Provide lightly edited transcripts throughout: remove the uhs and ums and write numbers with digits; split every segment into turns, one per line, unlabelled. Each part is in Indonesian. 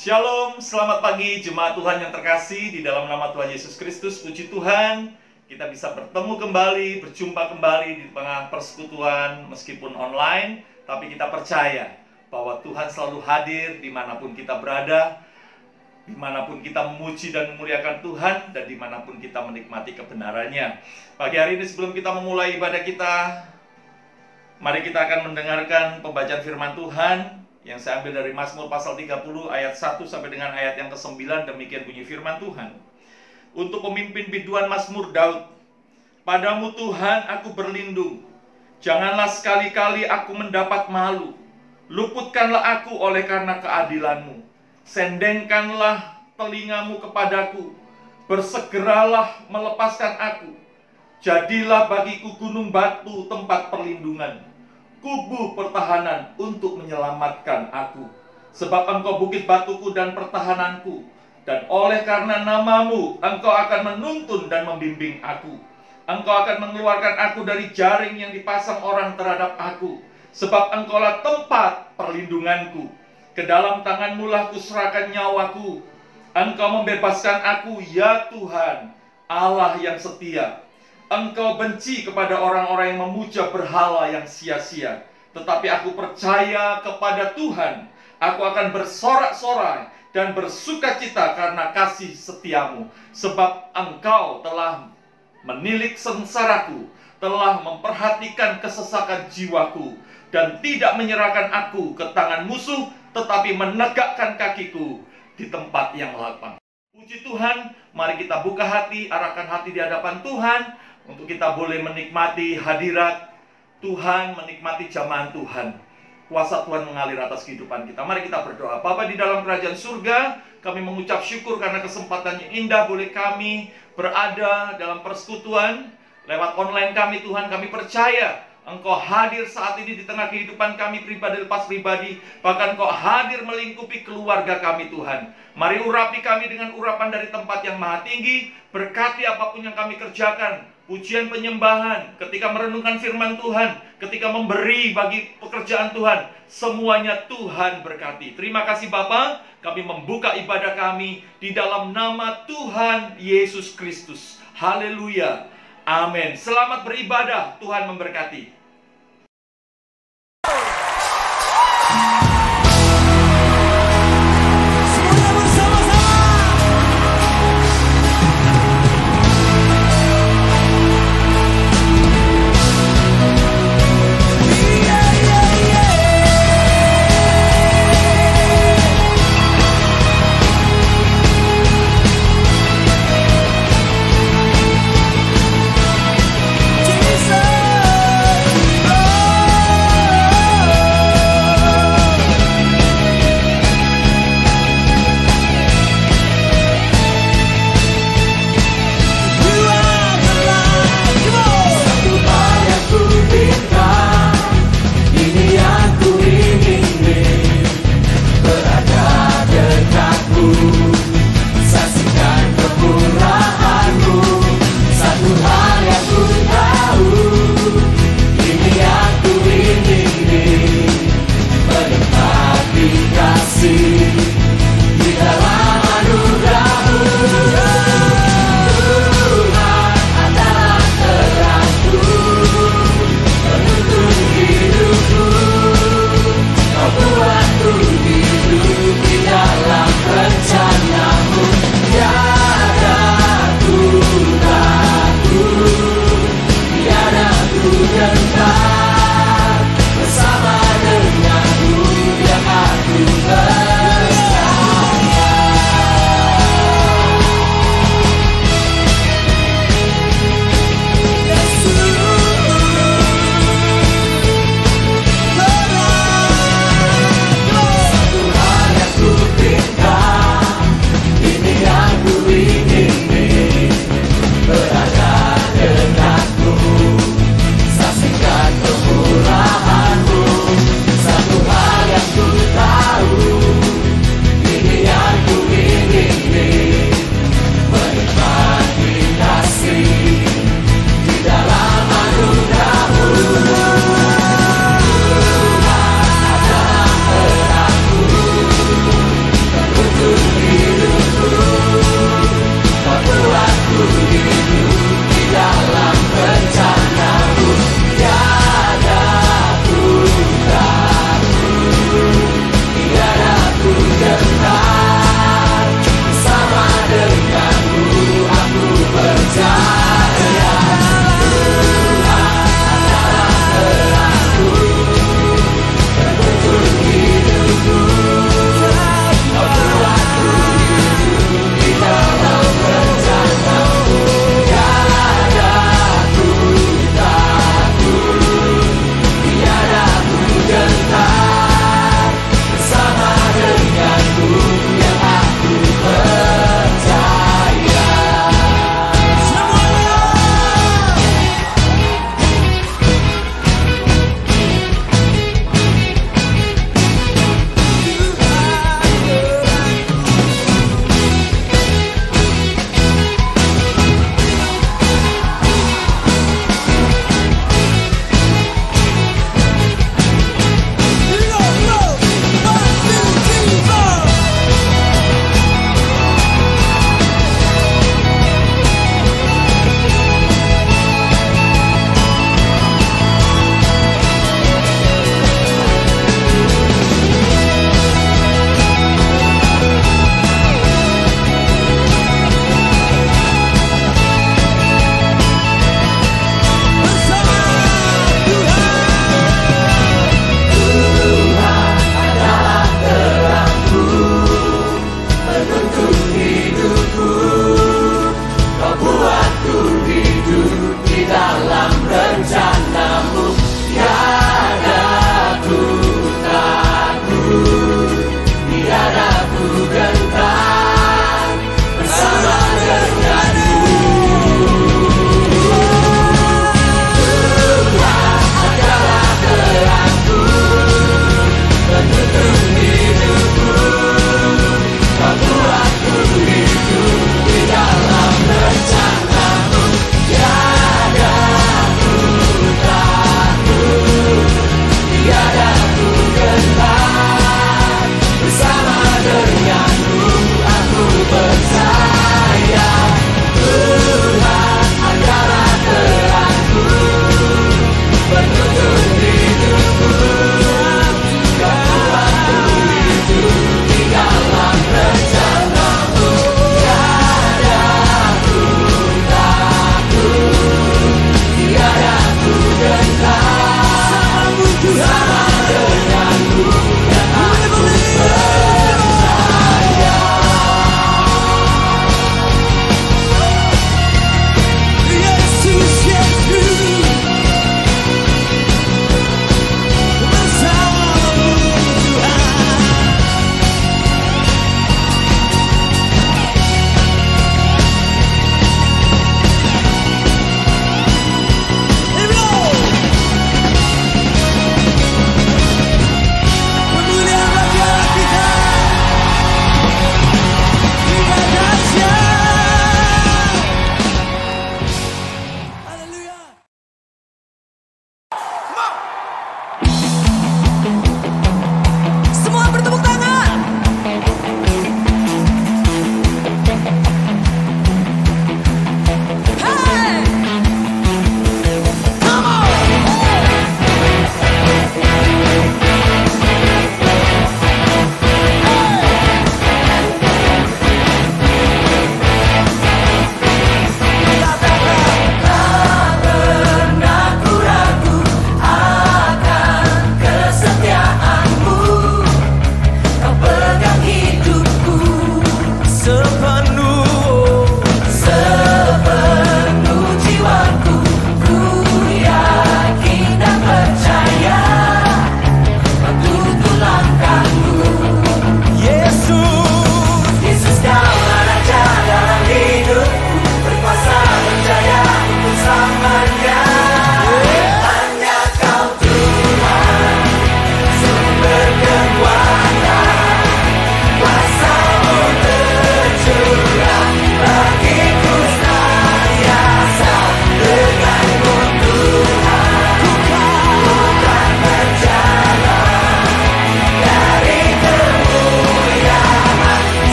Shalom, selamat pagi jemaat Tuhan yang terkasih. Di dalam nama Tuhan Yesus Kristus, puji Tuhan, kita bisa bertemu kembali, berjumpa kembali di tengah persekutuan meskipun online. Tapi kita percaya bahwa Tuhan selalu hadir dimanapun kita berada, dimanapun kita memuji dan memuliakan Tuhan, dan dimanapun kita menikmati kebenarannya. Pagi hari ini sebelum kita memulai ibadah kita, mari kita akan mendengarkan pembacaan firman Tuhan yang saya ambil dari Mazmur pasal 30 ayat 1 sampai dengan ayat yang ke-9. Demikian bunyi firman Tuhan. Untuk pemimpin biduan Mazmur Daud. Padamu Tuhan aku berlindung, janganlah sekali-kali aku mendapat malu. Luputkanlah aku oleh karena keadilanmu. Sendengkanlah telingamu kepadaku, bersegeralah melepaskan aku. Jadilah bagiku gunung batu tempat perlindungan, kubu pertahanan untuk menyelamatkan aku. Sebab engkau bukit batuku dan pertahananku, dan oleh karena namamu engkau akan menuntun dan membimbing aku. Engkau akan mengeluarkan aku dari jaring yang dipasang orang terhadap aku. Sebab engkaulah tempat perlindunganku. Ke dalam tanganmu lah kuserahkan nyawaku. Engkau membebaskan aku, ya Tuhan, Allah yang setia. Engkau benci kepada orang-orang yang memuja berhala yang sia-sia. Tetapi aku percaya kepada Tuhan. Aku akan bersorak-sorai dan bersukacita karena kasih setiamu. Sebab engkau telah menilik sengsaraku, telah memperhatikan kesesakan jiwaku, dan tidak menyerahkan aku ke tangan musuh, tetapi menegakkan kakiku di tempat yang lapang. Puji Tuhan, mari kita buka hati, arahkan hati di hadapan Tuhan, untuk kita boleh menikmati hadirat Tuhan, menikmati jamahan Tuhan. Kuasa Tuhan mengalir atas kehidupan kita. Mari kita berdoa. Bapa di dalam kerajaan surga, kami mengucap syukur karena kesempatan yang indah boleh kami berada dalam persekutuan. Lewat online kami Tuhan, kami percaya Engkau hadir saat ini di tengah kehidupan kami pribadi lepas pribadi. Bahkan Engkau hadir melingkupi keluarga kami Tuhan. Mari urapi kami dengan urapan dari tempat yang maha tinggi. Berkati apapun yang kami kerjakan. Pujian penyembahan, ketika merenungkan firman Tuhan, ketika memberi bagi pekerjaan Tuhan, semuanya Tuhan berkati. Terima kasih Bapa, kami membuka ibadah kami di dalam nama Tuhan Yesus Kristus. Haleluya. Amin. Selamat beribadah, Tuhan memberkati.
Jesus.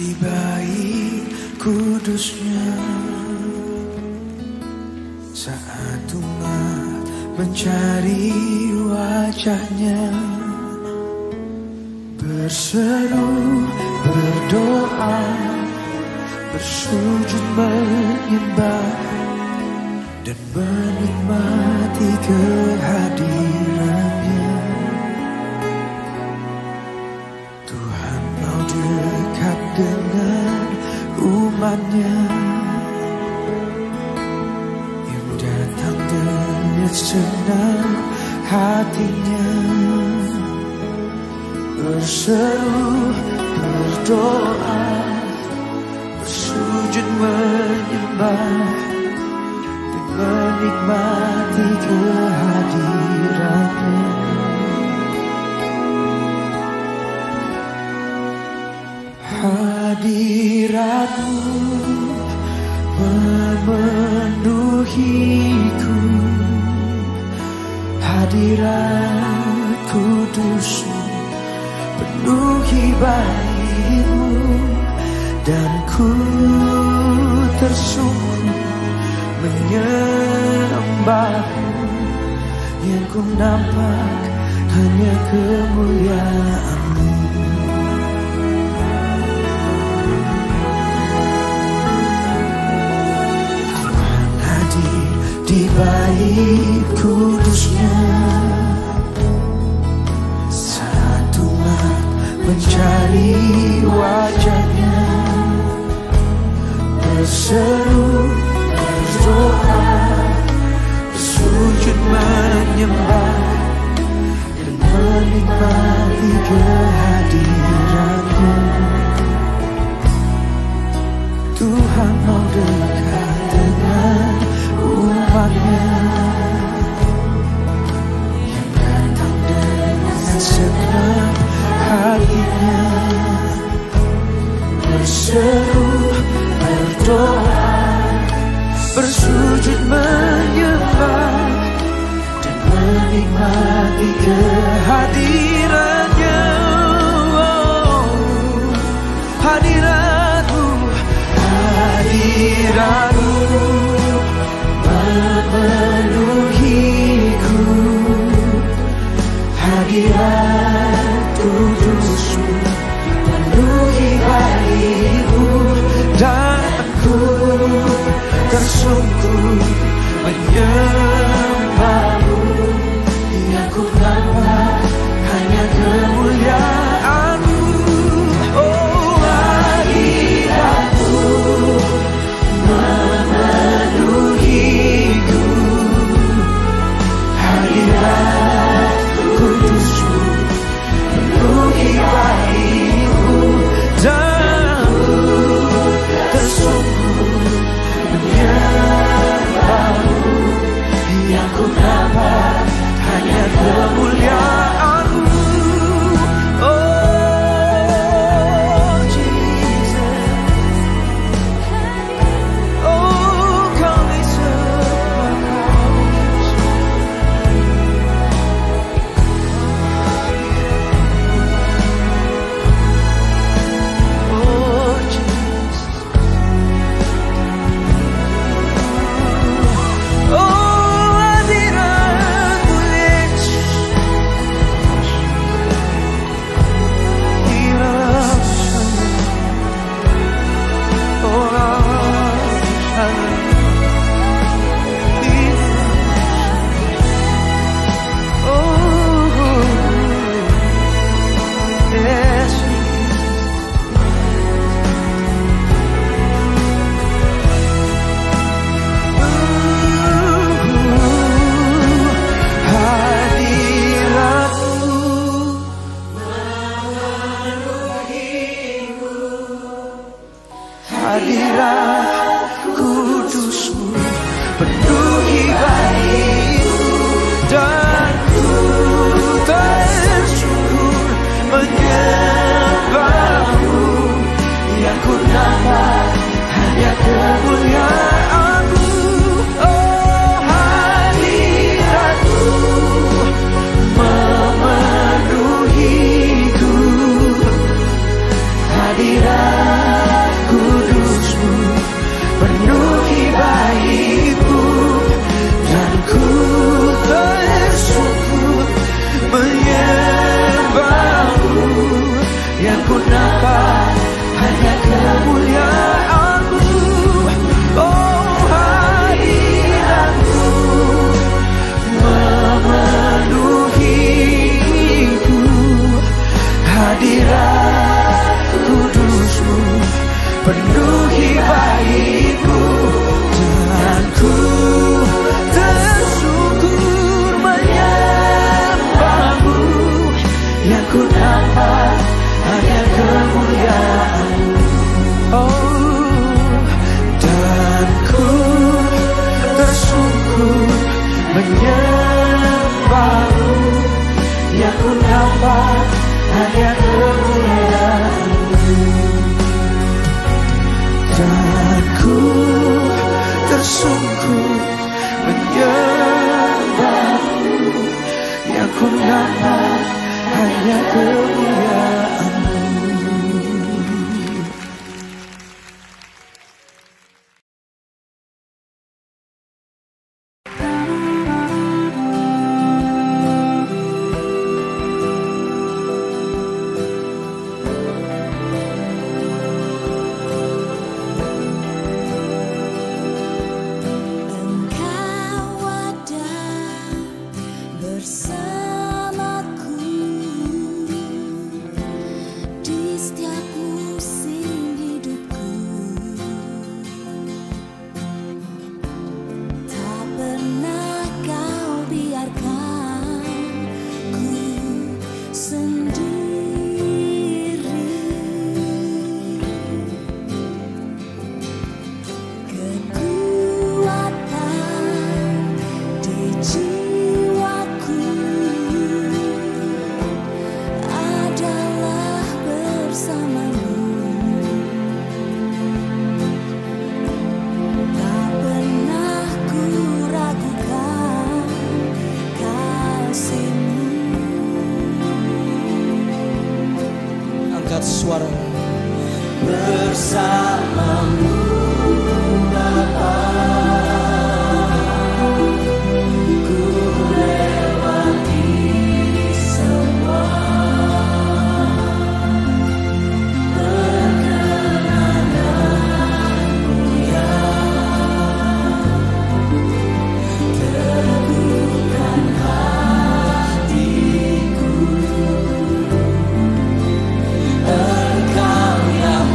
di bait kudusnya. Saat umat mencari wajahnya, berseru, berdoa, bersujud menyembah dan menikmati kehadirannya. Tuhan mau dekat dengan umatnya yang datang dengan senang hatinya. Berseru, berdoa, bersujud menyembah dan menikmati kehadirannya. Hadiratmu memenuhiku, hadirat kudusmu penuhi baitmu, dan ku tersungkur menyembahmu. Yang ku nampak hanya kemuliaan-Mu. Tuhan hadir di bait kudusnya. Saat umat mencari wajahnya, berseru, berdoa, bersujud menyembah dan menikmati kehadirannya. Tuhan mau dekat dengan umatnya yang datang dengan senang hatinya. Berseru, berdoa, bersujud menyembah dan menikmati kehadirannya. Hadirat-Mu, hadirat-Mu memenuhiku, hadirat kudus-Mu penuhi baitmu, dan ku tersungkur menyembah-Mu. Yang ku nampak hanya kemuliaan-Mu. Oh, hadirat-Mu memenuhiku, hadirat kudus-Mu penuhi baitmu, dan ku tersungkur menyembah-Mu. Yang ku nampak hanya kemuliaan-Mu. Oh Jesus, oh kami sembah. Oh Jesus, oh hadirat-Mu Yesus, oh yes. Hadirat kudus-Mu penuhi baitmu, dan ku tersungkur menyembah-Mu. Yang ku nampak hanya kemuliaan-Mu. Oh, hadirat-Mu memenuhiku, hadirat hanya kemuliaan-Mu. Oh, hadirat-Mu memenuhiku, hadirat kudus-Mu penuhi baitku, dan ku tersyukur menyembah-Mu. Yang ku nampak hanya kemuliaan-Mu. Oh, dan ku tersyukur menyembah-Mu. Yang ku nampak hanya kemuliaan-Mu. Dan ku tersungkur menyembah-Mu. Yang ku nampak hanya kemuliaan-Mu.
Engkau ada bersamaku di setiap musim hidupku. Tak pernah kau biarkan ku sendiri. Kekuatan di jiwaku adalah bersama-Mu. Tak pernah ku ragukan kasih-Mu.
Angkat suara. Bersama-Mu Bapa, ku lewati semua. Perkenananmu yang teguhkan hatiku. Engkau yang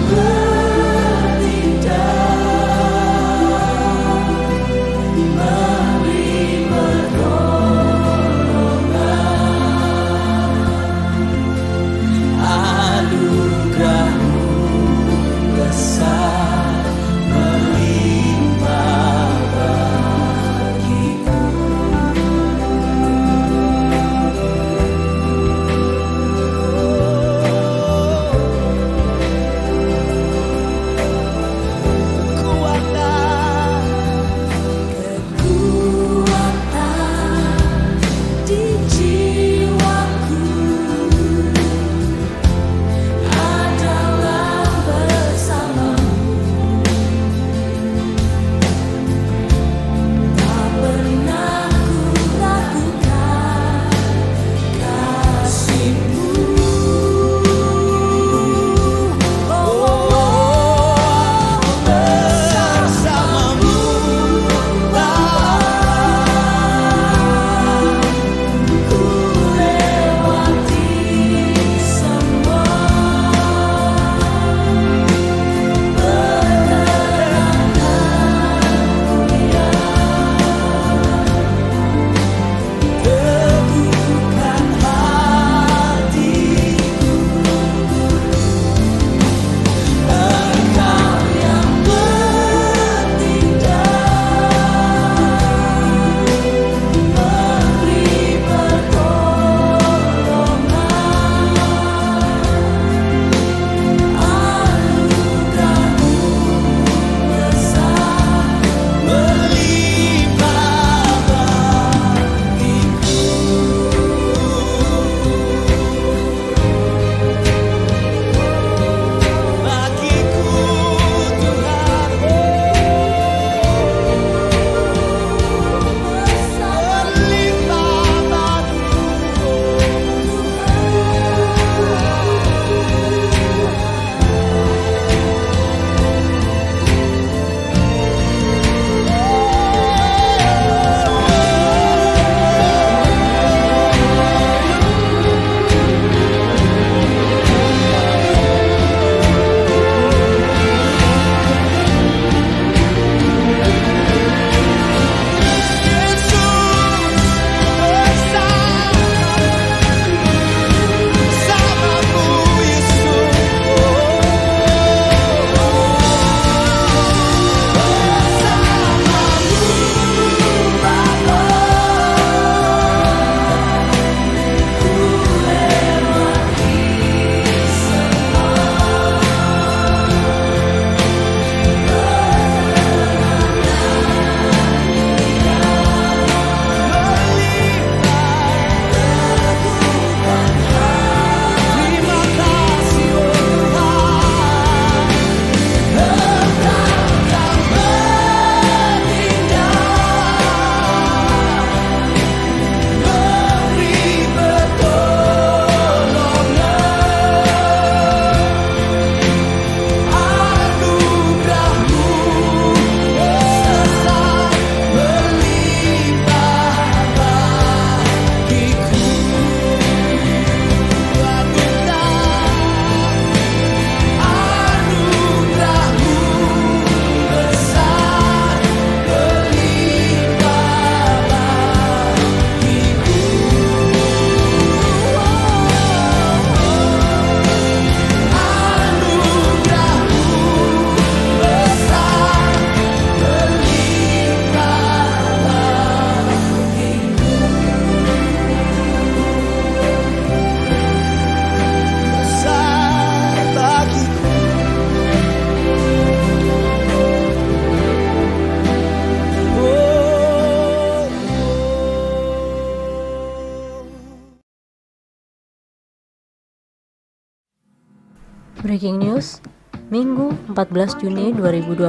Breaking news, Minggu 14 Juni 2020.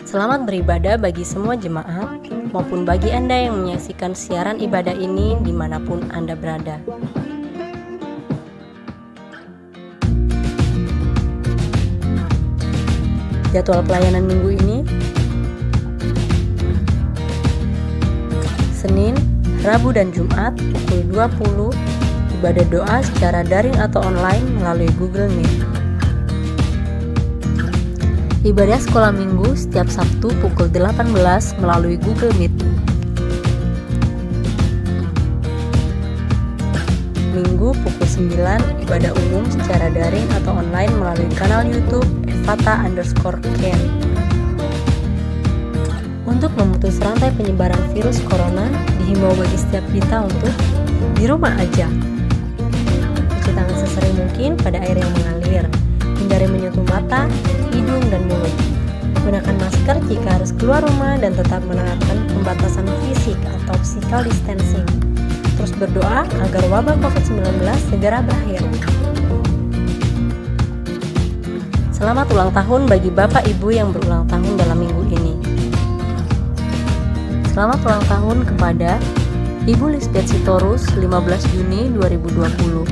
Selamat beribadah bagi semua jemaat maupun bagi Anda yang menyaksikan siaran ibadah ini dimanapun Anda berada. Jadwal pelayanan minggu ini: Senin, Rabu dan Jumat pukul 20, ibadah doa secara daring atau online melalui Google Meet. Ibadah sekolah minggu setiap Sabtu pukul 18 melalui Google Meet. Minggu pukul 9, ibadah umum secara daring atau online melalui kanal YouTube Evata_Ken. Untuk memutus rantai penyebaran virus corona, dihimbau bagi setiap kita untuk di rumah aja. Cuci tangan sesering mungkin pada air yang mengalir. Hindari menyentuh mata, hidung, dan mulut. Gunakan masker jika harus keluar rumah dan tetap menerapkan pembatasan fisik atau physical distancing. Terus berdoa agar wabah COVID-19 segera berakhir. Selamat ulang tahun bagi Bapak Ibu yang berulang tahun dalam minggu ini. Selamat ulang tahun kepada Ibu Lisbeth Sitorus 15 Juni 2020,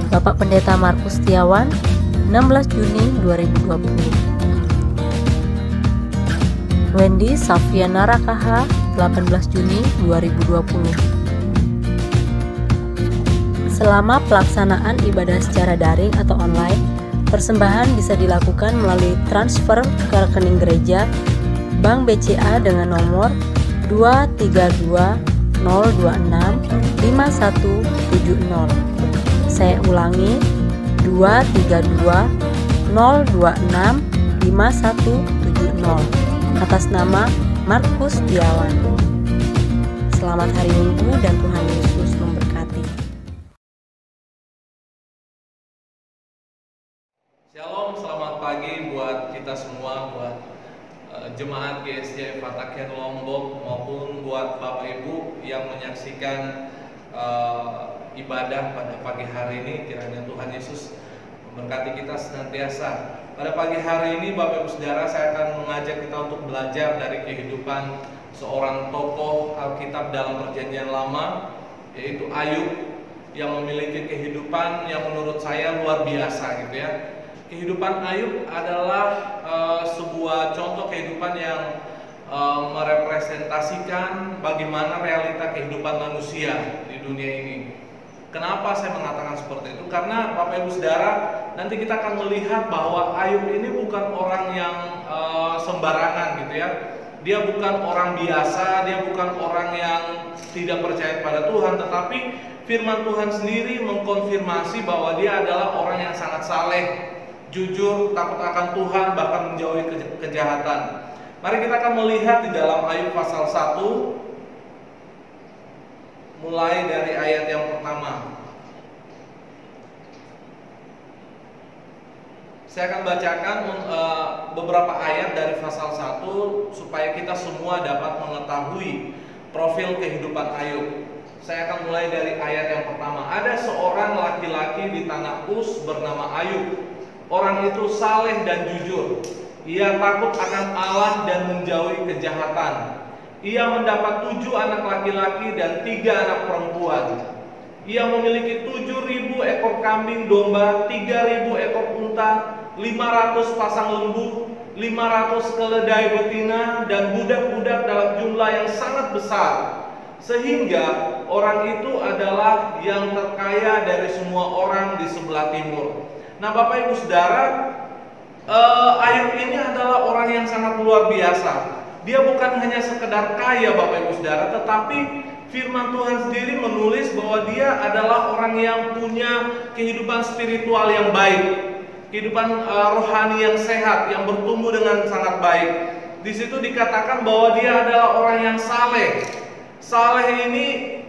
Bapak Pendeta Markus Setiawan 16 Juni 2020, Wendy Safiana Rakaha 18 Juni 2020. Selama pelaksanaan ibadah secara daring atau online, persembahan bisa dilakukan melalui transfer ke rekening gereja Bank BCA dengan nomor 232-026-5170. Saya ulangi, 232-026-5170 atas nama Markus Setiawan. Selamat hari Minggu dan Tuhan Yesus memberkati.
Shalom, selamat pagi buat kita semua, buat jemaat GSJ Evata_Ken Lombok maupun buat Bapak Ibu yang menyaksikan ibadah pada pagi hari ini. Kiranya Tuhan Yesus memberkati kita senantiasa. Pada pagi hari ini Bapak Ibu Saudara, saya akan mengajak kita untuk belajar dari kehidupan seorang tokoh Alkitab dalam Perjanjian Lama, yaitu Ayub, yang memiliki kehidupan yang menurut saya luar biasa gitu ya. Kehidupan Ayub adalah sebuah contoh kehidupan yang merepresentasikan bagaimana realita kehidupan manusia di dunia ini. Kenapa saya mengatakan seperti itu? Karena Bapak Ibu Saudara, nanti kita akan melihat bahwa Ayub ini bukan orang yang sembarangan gitu ya. Dia bukan orang biasa, dia bukan orang yang tidak percaya pada Tuhan, tetapi firman Tuhan sendiri mengkonfirmasi bahwa dia adalah orang yang sangat saleh, jujur, takut akan Tuhan, bahkan menjauhi kejahatan. Mari kita akan melihat di dalam Ayub pasal 1, mulai dari ayat yang pertama. Saya akan bacakan beberapa ayat dari pasal 1 supaya kita semua dapat mengetahui profil kehidupan Ayub. Saya akan mulai dari ayat yang pertama. Ada seorang laki-laki di tanah Uz bernama Ayub. Orang itu saleh dan jujur. Ia takut akan Allah dan menjauhi kejahatan. Ia mendapat 7 anak laki-laki dan 3 anak perempuan. Ia memiliki 7.000 ekor kambing domba, 3.000 ekor unta, 500 pasang lembu, 500 keledai betina, dan budak-budak dalam jumlah yang sangat besar. Sehingga orang itu adalah yang terkaya dari semua orang di sebelah timur. Nah, Bapak Ibu Saudara, Ayub ini adalah orang yang sangat luar biasa. Dia bukan hanya sekedar kaya, Bapak Ibu Saudara, tetapi firman Tuhan sendiri menulis bahwa dia adalah orang yang punya kehidupan spiritual yang baik, kehidupan rohani yang sehat, yang bertumbuh dengan sangat baik. Di situ dikatakan bahwa dia adalah orang yang saleh. Saleh ini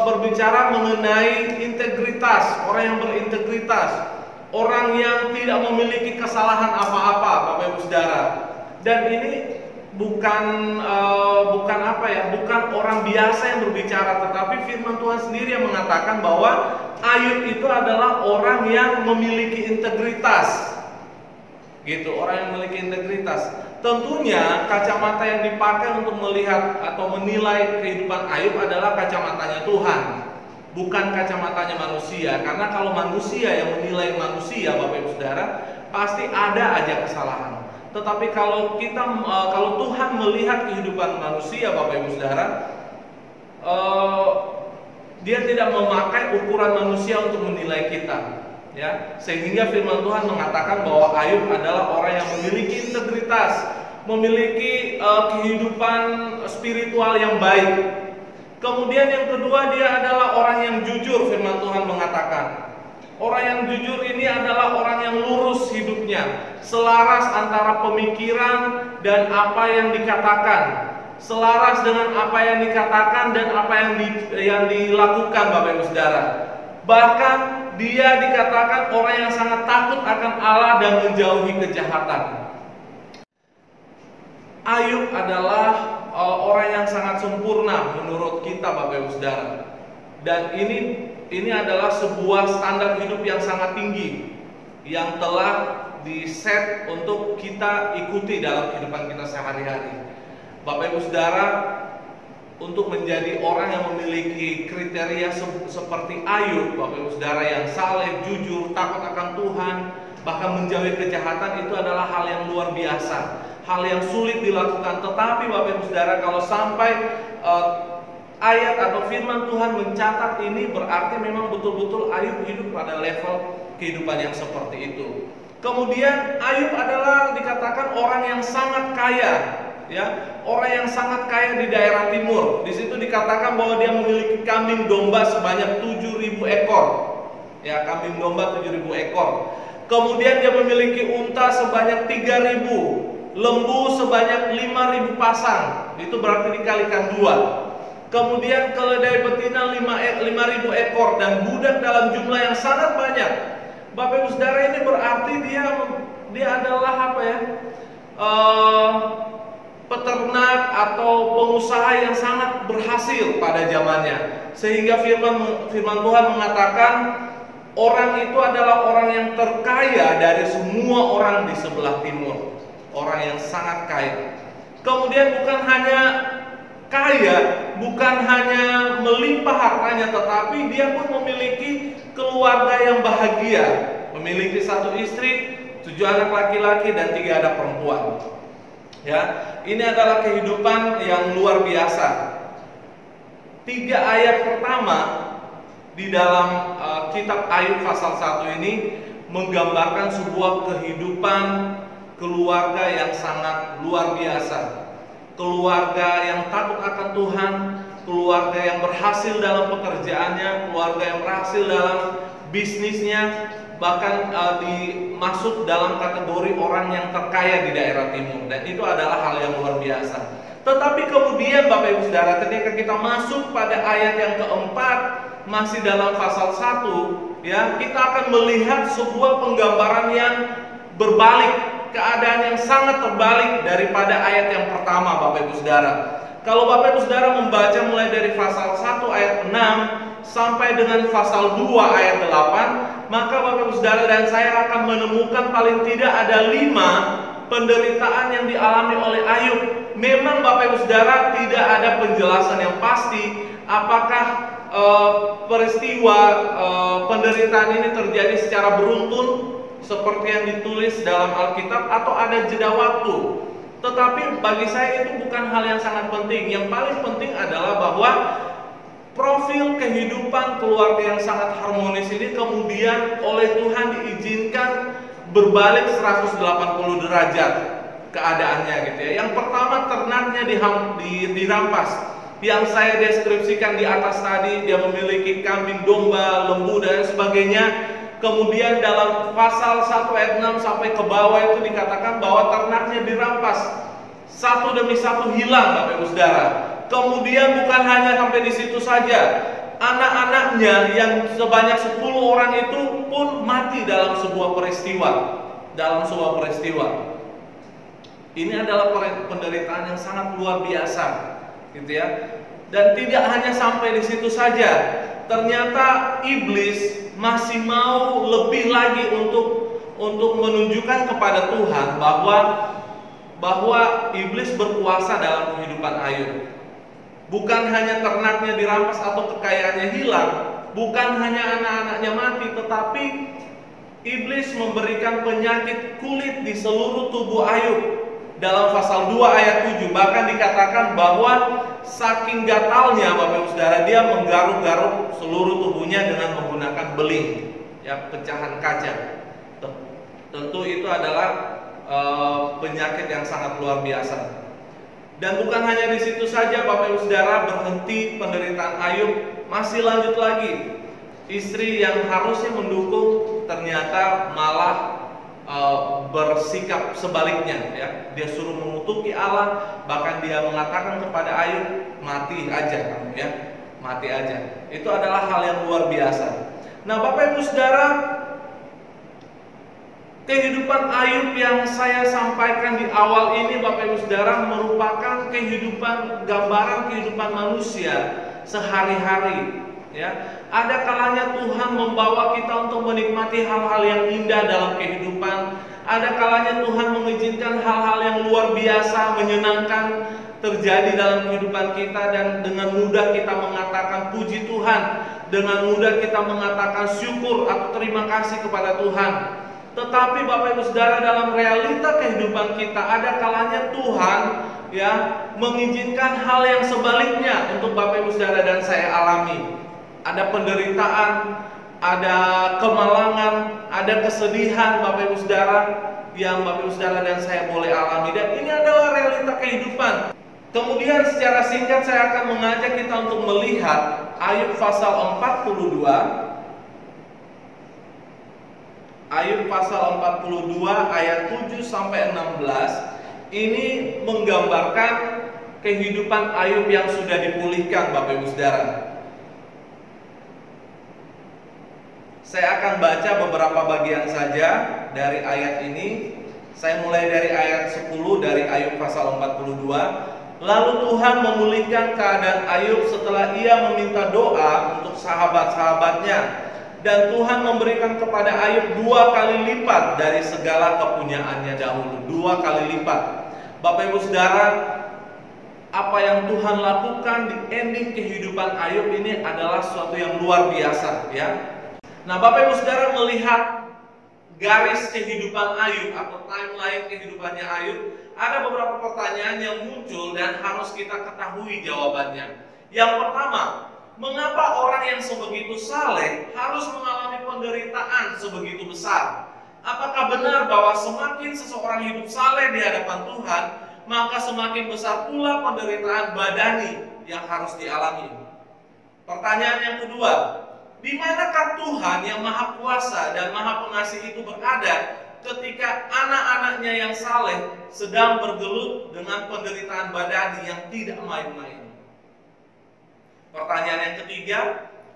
berbicara mengenai integritas, orang yang berintegritas. Orang yang tidak memiliki kesalahan apa-apa, Bapak Ibu Saudara. Dan ini
bukan apa ya, bukan orang biasa yang berbicara, tetapi firman Tuhan sendiri yang mengatakan bahwa Ayub itu adalah orang yang memiliki integritas. Gitu, orang yang memiliki integritas. Tentunya kacamata yang dipakai untuk melihat atau menilai kehidupan Ayub adalah kacamatanya Tuhan, bukan kacamatanya manusia. Karena kalau manusia yang menilai manusia, Bapak Ibu Saudara, pasti ada aja kesalahan. Tetapi kalau Tuhan melihat kehidupan manusia, Bapak Ibu Saudara, Dia tidak memakai ukuran manusia untuk menilai kita. Ya, sehingga firman Tuhan mengatakan bahwa Ayub adalah orang yang memiliki integritas, memiliki kehidupan spiritual yang baik. Kemudian yang kedua, dia adalah orang yang jujur. Firman Tuhan mengatakan orang yang jujur ini adalah orang yang lurus hidupnya, selaras antara pemikiran dan apa yang dikatakan, selaras dengan apa yang dikatakan dan apa yang dilakukan, Bapak Ibu Saudara. Bahkan dia dikatakan orang yang sangat takut akan Allah dan menjauhi kejahatan. Ayub adalah orang yang sangat sempurna menurut kita, Bapak Ibu Saudara. Dan ini adalah sebuah standar hidup yang sangat tinggi yang telah diset untuk kita ikuti dalam kehidupan kita sehari-hari. Bapak Ibu Saudara, untuk menjadi orang yang memiliki kriteria seperti Ayub, Bapak Ibu Saudara, yang saleh, jujur, takut akan Tuhan, bahkan menjauhi kejahatan, itu adalah hal yang luar biasa, hal yang sulit dilakukan. Tetapi Bapak Ibu Saudara, kalau sampai ayat atau firman Tuhan mencatat ini, berarti memang betul-betul Ayub hidup pada level kehidupan yang seperti itu. Kemudian Ayub adalah dikatakan orang yang sangat kaya, ya, orang yang sangat kaya di daerah timur. Di situ dikatakan bahwa dia memiliki kambing domba sebanyak 7.000 ekor. Ya, kambing domba 7.000 ekor. Kemudian dia memiliki unta sebanyak 3.000, lembu sebanyak 5.000 pasang. Itu berarti dikalikan 2. Kemudian keledai betina 5.000 ekor dan budak dalam jumlah yang sangat banyak. Bapak Ibu Saudara, ini berarti dia adalah apa ya? Peternak atau pengusaha yang sangat berhasil pada zamannya. Sehingga firman Tuhan mengatakan orang itu adalah orang yang terkaya dari semua orang di sebelah timur. Orang yang sangat kaya. Kemudian bukan hanya kaya, bukan hanya melimpah hartanya, tetapi dia pun memiliki keluarga yang bahagia. Memiliki 1 istri, 7 anak laki-laki dan 3 anak perempuan. Ya, ini adalah kehidupan yang luar biasa. 3 ayat pertama di dalam kitab Ayub pasal 1 ini menggambarkan sebuah kehidupan keluarga yang sangat luar biasa. Keluarga yang takut akan Tuhan, keluarga yang berhasil dalam pekerjaannya, keluarga yang berhasil dalam bisnisnya, bahkan dimasuk dalam kategori orang yang terkaya di daerah timur. Dan itu adalah hal yang luar biasa. Tetapi kemudian Bapak Ibu Saudara, ketika kita masuk pada ayat yang keempat, masih dalam pasal 1, ya, kita akan melihat sebuah penggambaran yang berbalik, keadaan yang sangat terbalik daripada ayat yang pertama, Bapak Ibu Saudara. Kalau Bapak Ibu Saudara membaca mulai dari pasal 1 ayat 6 sampai dengan pasal 2 ayat 8, maka Bapak Ibu Saudara dan saya akan menemukan paling tidak ada 5 penderitaan yang dialami oleh Ayub. Memang Bapak Ibu Saudara tidak ada penjelasan yang pasti apakah peristiwa penderitaan ini terjadi secara beruntun seperti yang ditulis dalam Alkitab atau ada jeda waktu. Tetapi bagi saya itu bukan hal yang sangat penting. Yang paling penting adalah bahwa profil kehidupan keluarga yang sangat harmonis ini kemudian oleh Tuhan diizinkan berbalik 180 derajat keadaannya gitu ya. Yang pertama, ternaknya dirampas. Yang saya deskripsikan di atas tadi, dia memiliki kambing domba, lembu dan sebagainya. Kemudian dalam pasal 1 ayat 6 sampai ke bawah itu dikatakan bahwa ternaknya dirampas. Satu demi satu hilang, Bapak Ibu Saudara. Kemudian bukan hanya sampai di situ saja, anak-anaknya yang sebanyak 10 orang itu pun mati dalam sebuah peristiwa. Ini adalah penderitaan yang sangat luar biasa, gitu ya. Dan tidak hanya sampai di situ saja. Ternyata iblis masih mau lebih lagi untuk menunjukkan kepada Tuhan bahwa iblis berkuasa dalam kehidupan Ayub. Bukan hanya ternaknya dirampas atau kekayaannya hilang, bukan hanya anak-anaknya mati, tetapi iblis memberikan penyakit kulit di seluruh tubuh Ayub. Dalam pasal 2 ayat 7 bahkan dikatakan bahwa saking gatalnya Bapak Ibu Saudara, dia menggaruk-garuk seluruh tubuhnya dengan menggunakan beling, ya, pecahan kaca. Tentu itu adalah penyakit yang sangat luar biasa. Dan bukan hanya di situ saja Bapak Ibu Saudara, berhenti penderitaan Ayub, masih lanjut lagi. Istri yang harusnya mendukung ternyata malah bersikap sebaliknya, ya. Dia suruh mengutuki Allah, bahkan dia mengatakan kepada Ayub, mati aja kamu, ya, mati aja. Itu adalah hal yang luar biasa. Nah Bapak Ibu Saudara, kehidupan Ayub yang saya sampaikan di awal ini Bapak Ibu Saudara merupakan gambaran kehidupan manusia sehari-hari, ya. Ada kalanya Tuhan membawa kita untuk menikmati hal-hal yang indah dalam kehidupan. Ada kalanya Tuhan mengizinkan hal-hal yang luar biasa, menyenangkan terjadi dalam kehidupan kita, dan dengan mudah kita mengatakan puji Tuhan, dengan mudah kita mengatakan syukur atau terima kasih kepada Tuhan. Tetapi Bapak Ibu Saudara, dalam realita kehidupan kita ada kalanya Tuhan, ya, mengizinkan hal yang sebaliknya untuk Bapak Ibu Saudara dan saya alami. Ada penderitaan, ada kemalangan, ada kesedihan Bapak Ibu Saudara yang Bapak Ibu Saudara dan saya boleh alami, dan ini adalah realita kehidupan. Kemudian secara singkat saya akan mengajak kita untuk melihat Ayub pasal 42. Ayub pasal 42 ayat 7 sampai 16 ini menggambarkan kehidupan Ayub yang sudah dipulihkan Bapak Ibu Saudara. Saya akan baca beberapa bagian saja dari ayat ini. Saya mulai dari ayat 10 dari Ayub pasal 42. Lalu Tuhan memulihkan keadaan Ayub setelah ia meminta doa untuk sahabat-sahabatnya. Dan Tuhan memberikan kepada Ayub 2 kali lipat dari segala kepunyaannya dahulu. 2 kali lipat. Bapak Ibu Saudara, apa yang Tuhan lakukan di ending kehidupan Ayub ini adalah sesuatu yang luar biasa, ya. Nah Bapak Ibu Saudara melihat garis kehidupan Ayub atau timeline kehidupannya Ayub, ada beberapa pertanyaan yang muncul dan harus kita ketahui jawabannya. Yang pertama, mengapa orang yang sebegitu saleh harus mengalami penderitaan sebegitu besar? Apakah benar bahwa semakin seseorang hidup saleh di hadapan Tuhan, maka semakin besar pula penderitaan badani yang harus dialami? Pertanyaan yang kedua, di manakah Tuhan yang Maha Kuasa dan Maha Pengasih itu berada ketika anak-anaknya yang saleh sedang bergelut dengan penderitaan badani yang tidak main-main? Pertanyaan yang ketiga,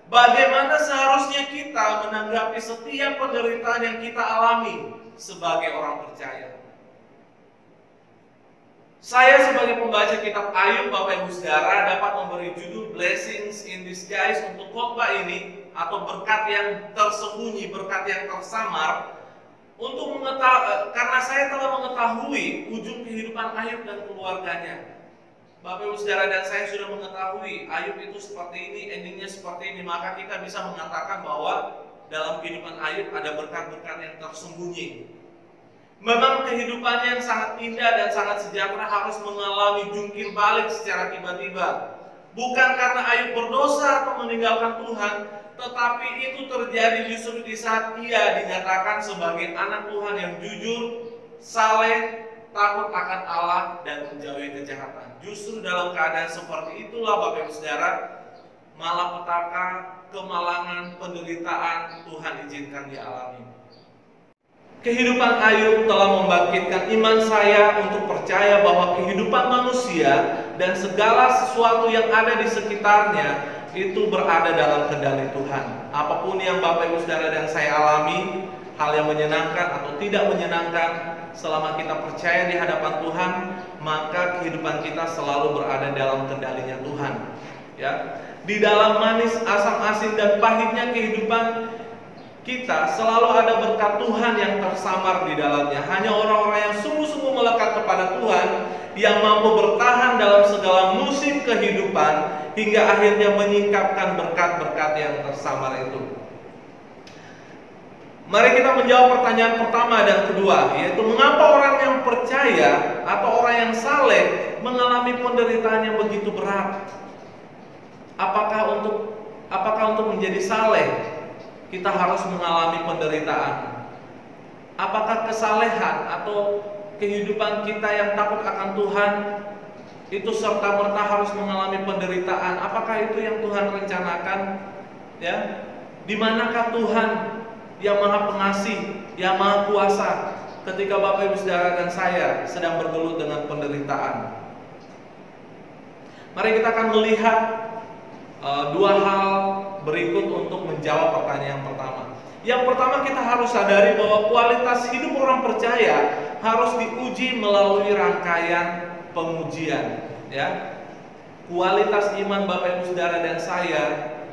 bagaimana seharusnya kita menanggapi setiap penderitaan yang kita alami sebagai orang percaya? Saya sebagai pembaca kitab Ayub Bapak Ibu Saudara dapat memberi judul Blessings in Disguise untuk khotbah ini, atau berkat yang tersembunyi, berkat yang tersamar, karena saya telah mengetahui ujung kehidupan Ayub dan keluarganya. Bapak Ibu Saudara dan saya sudah mengetahui Ayub itu seperti ini, endingnya seperti ini, maka kita bisa mengatakan bahwa dalam kehidupan Ayub ada berkat-berkat yang tersembunyi. Memang kehidupannya yang sangat indah dan sangat sejahtera harus mengalami jungkir balik secara tiba-tiba. Bukan karena Ayub berdosa atau meninggalkan Tuhan, tetapi itu terjadi justru di saat ia dinyatakan sebagai anak Tuhan yang jujur, saleh, takut akan Allah, dan menjauhi kejahatan. Justru dalam keadaan seperti itulah Bapak Ibu Saudara, malapetaka, kemalangan, penderitaan Tuhan izinkan dialami. Kehidupan Ayub telah membangkitkan iman saya untuk percaya bahwa kehidupan manusia dan segala sesuatu yang ada di sekitarnya itu berada dalam kendali Tuhan. Apapun yang Bapak Ibu Saudara dan saya alami, hal yang menyenangkan atau tidak menyenangkan, selama kita percaya di hadapan Tuhan, maka kehidupan kita selalu berada dalam kendalinya Tuhan. Ya, di dalam manis, asam, asin, dan pahitnya kehidupan kita selalu ada berkat Tuhan yang tersamar di dalamnya. Hanya orang-orang yang sungguh-sungguh melekat kepada Tuhan yang mampu bertahan dalam segala musim kehidupan hingga akhirnya menyingkapkan berkat-berkat yang tersamar itu. Mari kita menjawab pertanyaan pertama dan kedua, yaitu mengapa orang yang percaya atau orang yang saleh mengalami penderitaan yang begitu berat? Apakah untuk menjadi saleh kita harus mengalami penderitaan? Apakah kesalehan atau kehidupan kita yang takut akan Tuhan itu serta-merta harus mengalami penderitaan? Apakah itu yang Tuhan rencanakan? Ya, di manakah Tuhan yang Maha Pengasih, yang Maha Kuasa, ketika Bapak Ibu Saudara dan saya sedang bergelut dengan penderitaan? Mari kita akan melihat dua hal berikut untuk menjawab pertanyaan yang pertama. Yang pertama, kita harus sadari bahwa kualitas hidup orang percaya harus diuji melalui rangkaian pengujian. Ya, kualitas iman Bapak Ibu Saudara dan saya,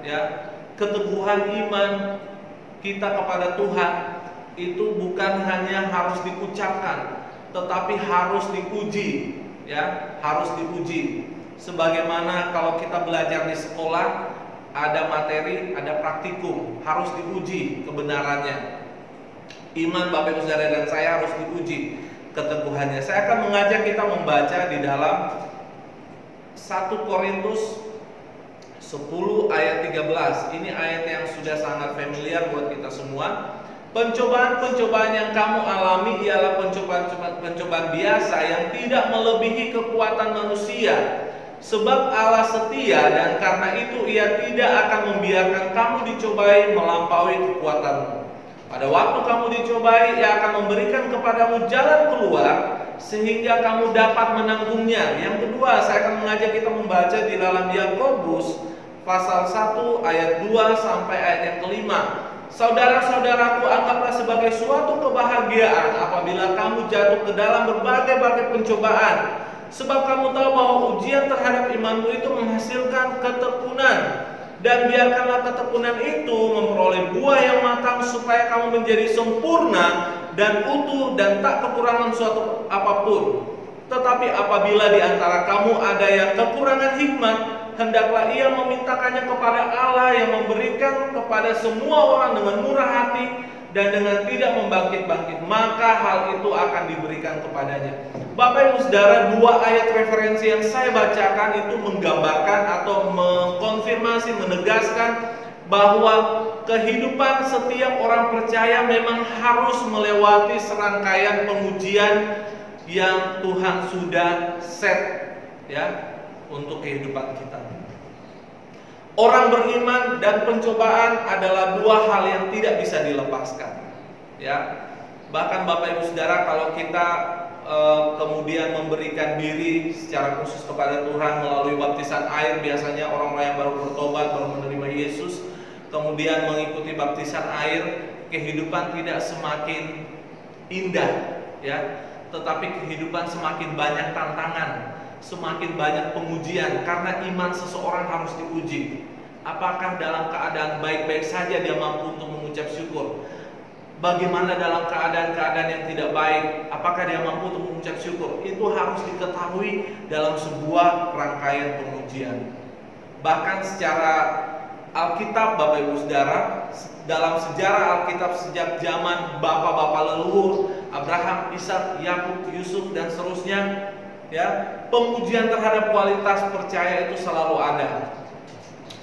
ya, keteguhan iman kita kepada Tuhan itu bukan hanya harus diucapkan, tetapi harus diuji, ya, harus diuji. Sebagaimana kalau kita belajar di sekolah, ada materi, ada praktikum, harus diuji kebenarannya. Iman Bapak Ibu Saudara dan saya harus diuji keteguhannya. Saya akan mengajak kita membaca di dalam 1 Korintus 10 ayat 13. Ini ayat yang sudah sangat familiar buat kita semua. Pencobaan-pencobaan yang kamu alami ialah pencobaan biasa yang tidak melebihi kekuatan manusia. Sebab Allah setia dan karena itu Ia tidak akan membiarkan kamu dicobai melampaui kekuatanmu. Pada waktu kamu dicobai, Ia akan memberikan kepadamu jalan keluar sehingga kamu dapat menanggungnya. Yang kedua, saya akan mengajak kita membaca di dalam Yakobus pasal 1 ayat 2 sampai ayat yang kelima. Saudara-saudaraku, anggaplah sebagai suatu kebahagiaan apabila kamu jatuh ke dalam berbagai-bagai pencobaan. Sebab kamu tahu bahwa ujian terhadap imanmu itu menghasilkan ketekunan. Dan biarkanlah ketekunan itu memperoleh buah yang matang supaya kamu menjadi sempurna dan utuh dan tak kekurangan suatu apapun. Tetapi apabila di antara kamu ada yang kekurangan hikmat, hendaklah ia memintakannya kepada Allah yang memberikan kepada semua orang dengan murah hati dan dengan tidak membangkit-bangkit, maka hal itu akan diberikan kepadanya. Bapak Ibu Saudara, dua ayat referensi yang saya bacakan itu menggambarkan atau mengkonfirmasi, menegaskan bahwa kehidupan setiap orang percaya memang harus melewati serangkaian pengujian yang Tuhan sudah set, ya, untuk kehidupan kita. Orang beriman dan pencobaan adalah dua hal yang tidak bisa dilepaskan, ya. Bahkan Bapak Ibu Saudara, kalau kita kemudian memberikan diri secara khusus kepada Tuhan melalui baptisan air, biasanya orang-orang yang baru bertobat, baru menerima Yesus, kemudian mengikuti baptisan air, kehidupan tidak semakin indah, ya, tetapi kehidupan semakin banyak tantangan, semakin banyak pengujian, karena iman seseorang harus diuji. Apakah dalam keadaan baik-baik saja dia mampu untuk mengucap syukur? Bagaimana dalam keadaan-keadaan yang tidak baik? Apakah dia mampu untuk mengucap syukur? Itu harus diketahui dalam sebuah rangkaian pengujian. Bahkan secara Alkitab, Bapak Ibu Saudara, dalam sejarah Alkitab sejak zaman bapak-bapak leluhur, Abraham, Ishak, Yakub, Yusuf dan seterusnya, ya, pengujian terhadap kualitas percaya itu selalu ada.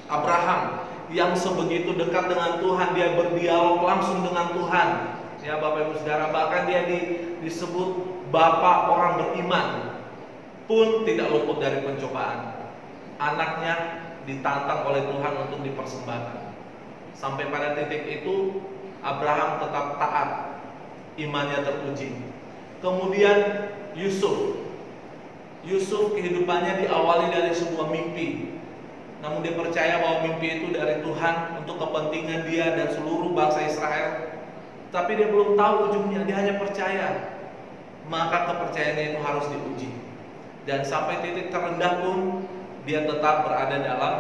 Abraham yang sebegitu dekat dengan Tuhan, dia berdialog langsung dengan Tuhan, ya Bapak Ibu Saudara, bahkan dia disebut bapak orang beriman, pun tidak luput dari pencobaan. Anaknya ditantang oleh Tuhan untuk dipersembahkan. Sampai pada titik itu Abraham tetap taat, imannya teruji. Kemudian Yusuf kehidupannya diawali dari sebuah mimpi. Namun dia percaya bahwa mimpi itu dari Tuhan untuk kepentingan dia dan seluruh bangsa Israel. tapi dia belum tahu ujungnya, dia hanya percaya. Maka kepercayaannya itu harus diuji. Dan sampai titik terendah pun dia tetap berada dalam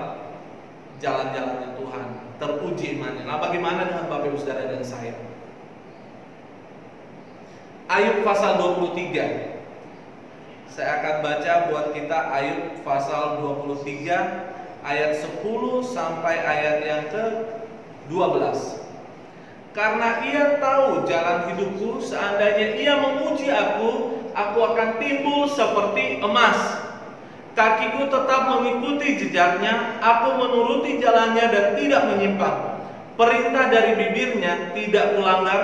jalan-jalannya Tuhan, teruji imannya. Nah, bagaimana dengan Bapak Ibu Saudara dan saya? Ayub pasal 23. Saya akan baca buat kita Ayub pasal 23 ayat 10 sampai ayat yang ke-12. Karena ia tahu jalan hidupku, seandainya ia memuji aku akan timbul seperti emas. Kakiku tetap mengikuti jejaknya, aku menuruti jalannya dan tidak menyimpang. Perintah dari bibirnya tidak kulanggar,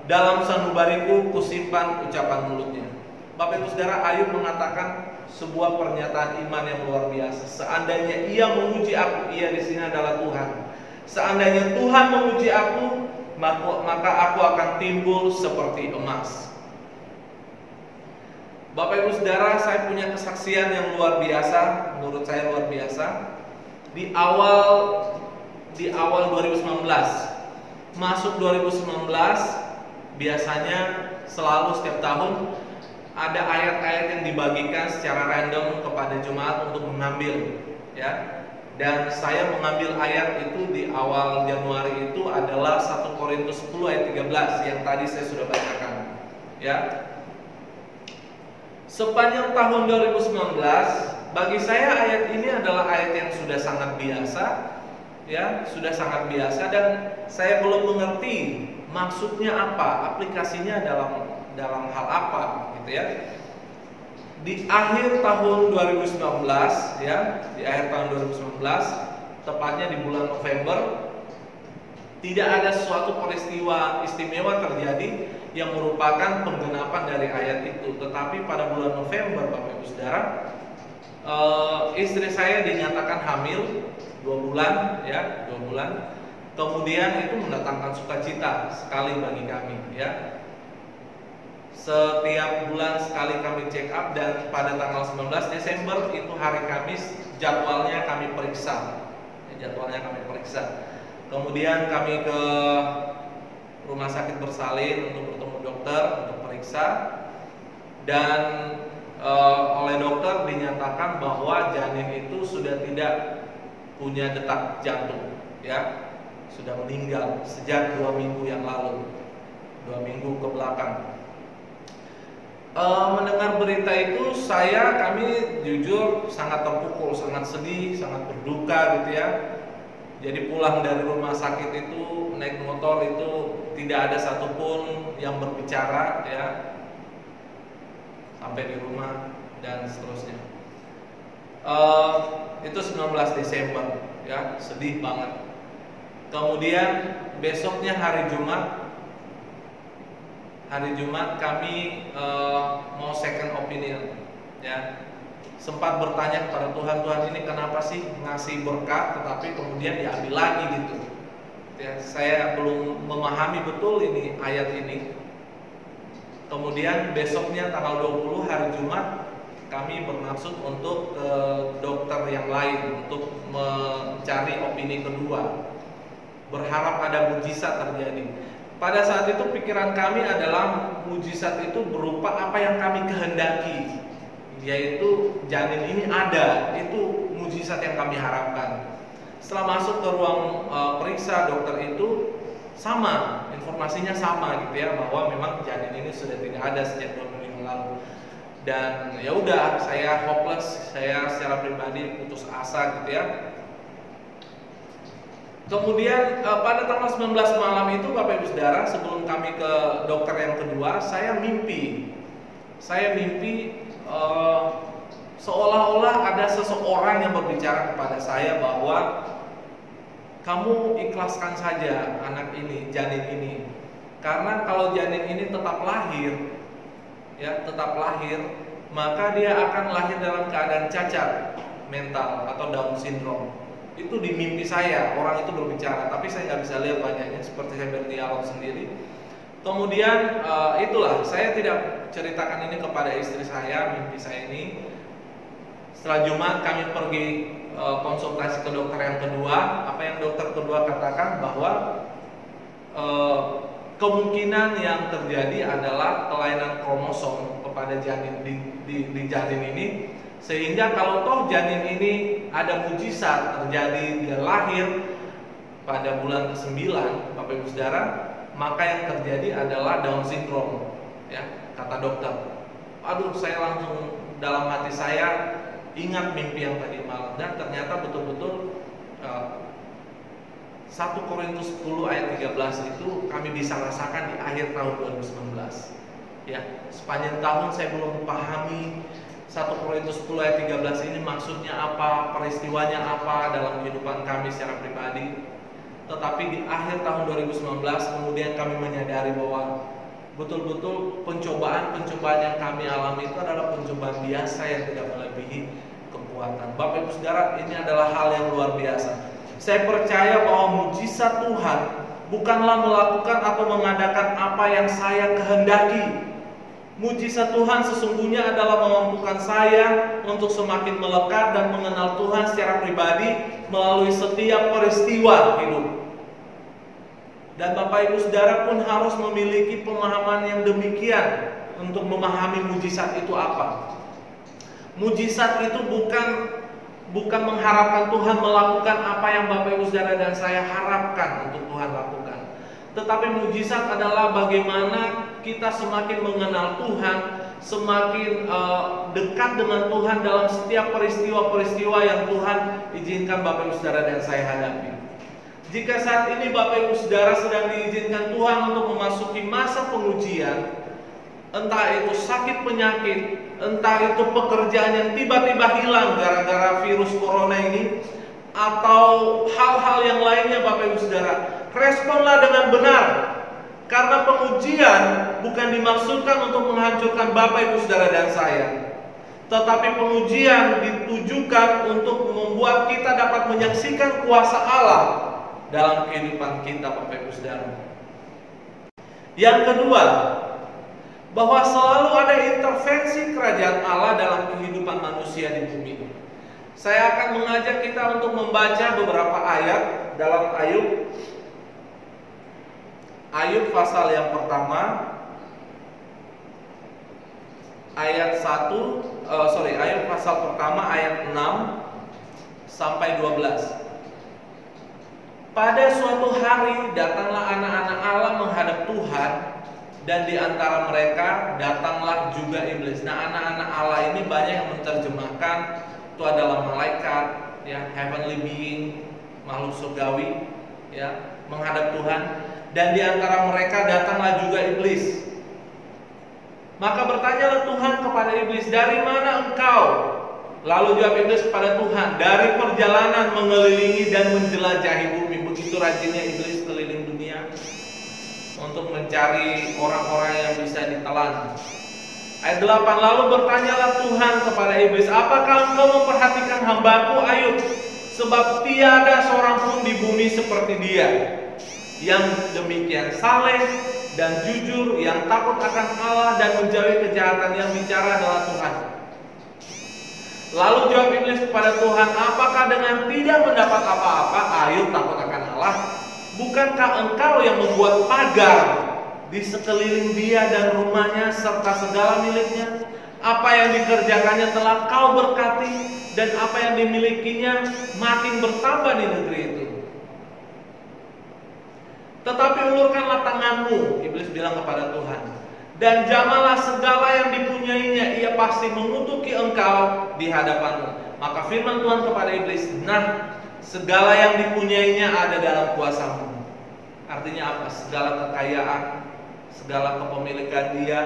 dalam sanubariku kusimpan ucapan mulutnya. Bapak Ibu Saudara, Ayub mengatakan sebuah pernyataan iman yang luar biasa. Seandainya ia memuji aku, ia di sini adalah Tuhan. Seandainya Tuhan memuji aku, maka aku akan timbul seperti emas. Bapak Ibu Saudara, saya punya kesaksian yang luar biasa, menurut saya luar biasa. Di awal 2019, masuk 2019, biasanya selalu setiap tahun ada ayat-ayat yang dibagikan secara random kepada jemaat untuk mengambil, ya. Dan saya mengambil ayat itu di awal Januari itu adalah 1 Korintus 10 ayat 13 yang tadi saya sudah bacakan, ya. Sepanjang tahun 2019, bagi saya ayat ini adalah ayat yang sudah sangat biasa, ya, sudah sangat biasa, dan saya belum mengerti maksudnya apa, aplikasinya dalam hal apa, gitu ya. Di akhir tahun 2019, ya, di akhir tahun 2019, tepatnya di bulan November, tidak ada suatu peristiwa istimewa terjadi yang merupakan penggenapan dari ayat itu. Tetapi pada bulan November, Bapak Ibu Saudara, istri saya dinyatakan hamil 2 bulan, ya, 2 bulan. Kemudian itu mendatangkan sukacita sekali bagi kami, ya. Setiap bulan sekali kami check up, dan pada tanggal 19 Desember itu hari Kamis jadwalnya kami periksa. Kemudian kami ke rumah sakit bersalin untuk bertemu dokter untuk periksa, dan oleh dokter dinyatakan bahwa janin itu sudah tidak punya detak jantung, ya, sudah meninggal sejak 2 minggu yang lalu, 2 minggu ke belakang. Mendengar berita itu, kami jujur sangat terpukul, sangat sedih, sangat berduka, gitu ya. Jadi pulang dari rumah sakit itu, naik motor itu tidak ada satupun yang berbicara, ya, sampai di rumah dan seterusnya. Itu 19 Desember, ya, sedih banget. Kemudian besoknya hari Jumat kami mau second opinion, ya. Sempat bertanya kepada Tuhan ini kenapa sih ngasih berkat tetapi kemudian diambil lagi, gitu, ya. Saya belum memahami betul ini ayat ini. Kemudian besoknya tanggal 20 hari Jumat kami bermaksud untuk ke dokter yang lain untuk mencari opini kedua, berharap ada mujizat terjadi. Pada saat itu pikiran kami adalah mujizat itu berupa apa yang kami kehendaki, yaitu janin ini ada, itu mujizat yang kami harapkan. Setelah masuk ke ruang periksa, dokter itu sama, informasinya sama, gitu ya, bahwa memang janin ini sudah tidak ada sejak 2 minggu lalu. Dan ya udah, saya hopeless, saya secara pribadi putus asa, gitu ya. Kemudian pada tanggal 19 malam itu, Bapak Ibu Saudara, sebelum kami ke dokter yang kedua, saya mimpi seolah-olah ada seseorang yang berbicara kepada saya bahwa kamu ikhlaskan saja anak ini, janin ini, karena kalau janin ini tetap lahir, ya, maka dia akan lahir dalam keadaan cacat mental atau Down syndrome. Itu di mimpi saya, orang itu berbicara, tapi saya nggak bisa lihat wajahnya, seperti saya berdialog sendiri. Kemudian itulah, saya tidak ceritakan ini kepada istri saya, mimpi saya ini. Setelah Jumat kami pergi konsultasi ke dokter yang kedua. Apa yang dokter kedua katakan bahwa kemungkinan yang terjadi adalah kelainan kromosom kepada janin di janin ini, sehingga kalau toh janin ini ada mujizat terjadi, dia lahir pada bulan ke-9, Bapak Ibu Saudara, maka yang terjadi adalah Down syndrome, ya, kata dokter. Aduh, saya langsung dalam hati saya ingat mimpi yang tadi malam, dan ternyata betul-betul 1 Korintus 10 ayat 13 itu kami bisa rasakan di akhir tahun 2019. Ya, sepanjang tahun saya belum pahami 1 Korintus 10 ayat 13 ini maksudnya apa, peristiwanya apa dalam kehidupan kami secara pribadi. Tetapi di akhir tahun 2019 kemudian kami menyadari bahwa betul-betul pencobaan-pencobaan yang kami alami itu adalah pencobaan biasa yang tidak melebihi kekuatan. Bapak Ibu Saudara, ini adalah hal yang luar biasa. Saya percaya bahwa mujizat Tuhan bukanlah melakukan atau mengadakan apa yang saya kehendaki. Mujizat Tuhan sesungguhnya adalah memampukan saya untuk semakin melekat dan mengenal Tuhan secara pribadi melalui setiap peristiwa hidup. Dan Bapak Ibu Saudara pun harus memiliki pemahaman yang demikian untuk memahami mujizat itu apa. Mujizat itu bukan mengharapkan Tuhan melakukan apa yang Bapak Ibu Saudara dan saya harapkan untuk Tuhan lakukan. Tetapi mujizat adalah bagaimana kita semakin mengenal Tuhan, semakin dekat dengan Tuhan dalam setiap peristiwa-peristiwa yang Tuhan izinkan Bapak Ibu Saudara dan saya hadapi. Jika saat ini Bapak Ibu Saudara sedang diizinkan Tuhan untuk memasuki masa pengujian, entah itu sakit penyakit, entah itu pekerjaan yang tiba-tiba hilang gara-gara virus corona ini, atau hal-hal yang lainnya Bapak Ibu Saudara, responlah dengan benar. Karena pengujian bukan dimaksudkan untuk menghancurkan Bapak Ibu Saudara dan saya, tetapi pengujian ditujukan untuk membuat kita dapat menyaksikan kuasa Allah dalam kehidupan kita Bapak Ibu Saudara. Yang kedua, bahwa selalu ada intervensi kerajaan Allah dalam kehidupan manusia di bumi. Saya akan mengajak kita untuk membaca beberapa ayat dalam Ayub pasal yang pertama, ayat 1, Ayub pasal pertama ayat 6 sampai 12. Pada suatu hari datanglah anak-anak Allah menghadap Tuhan, dan di antara mereka datanglah juga iblis. Nah, anak-anak Allah ini banyak yang menerjemahkan itu adalah malaikat, ya, heavenly being, makhluk surgawi, ya, menghadap Tuhan. Dan di antara mereka datanglah juga iblis. Maka bertanyalah Tuhan kepada iblis, dari mana engkau? Lalu jawab iblis kepada Tuhan, dari perjalanan mengelilingi dan menjelajahi bumi. Begitu rajinnya iblis keliling dunia untuk mencari orang-orang yang bisa ditelan. Ayat 8, lalu bertanyalah Tuhan kepada iblis, apakah engkau memperhatikan hambaku Ayub? Sebab tiada seorang pun di bumi seperti dia, yang demikian saleh dan jujur, yang takut akan Allah dan menjauhi kejahatan, yang bicara adalah Tuhan. Lalu jawab iblis kepada Tuhan, apakah dengan tidak mendapat apa-apa Ayub takut akan Allah? Bukankah engkau yang membuat pagar di sekeliling dia dan rumahnya serta segala miliknya? Apa yang dikerjakannya telah kau berkati, dan apa yang dimilikinya makin bertambah di negeri itu. Tetapi ulurkanlah tanganmu, iblis bilang kepada Tuhan, dan jamalah segala yang dipunyainya, ia pasti mengutuki engkau di hadapanmu. Maka firman Tuhan kepada iblis, nah, segala yang dipunyainya ada dalam kuasamu. Artinya apa? Segala kekayaan, segala kepemilikan dia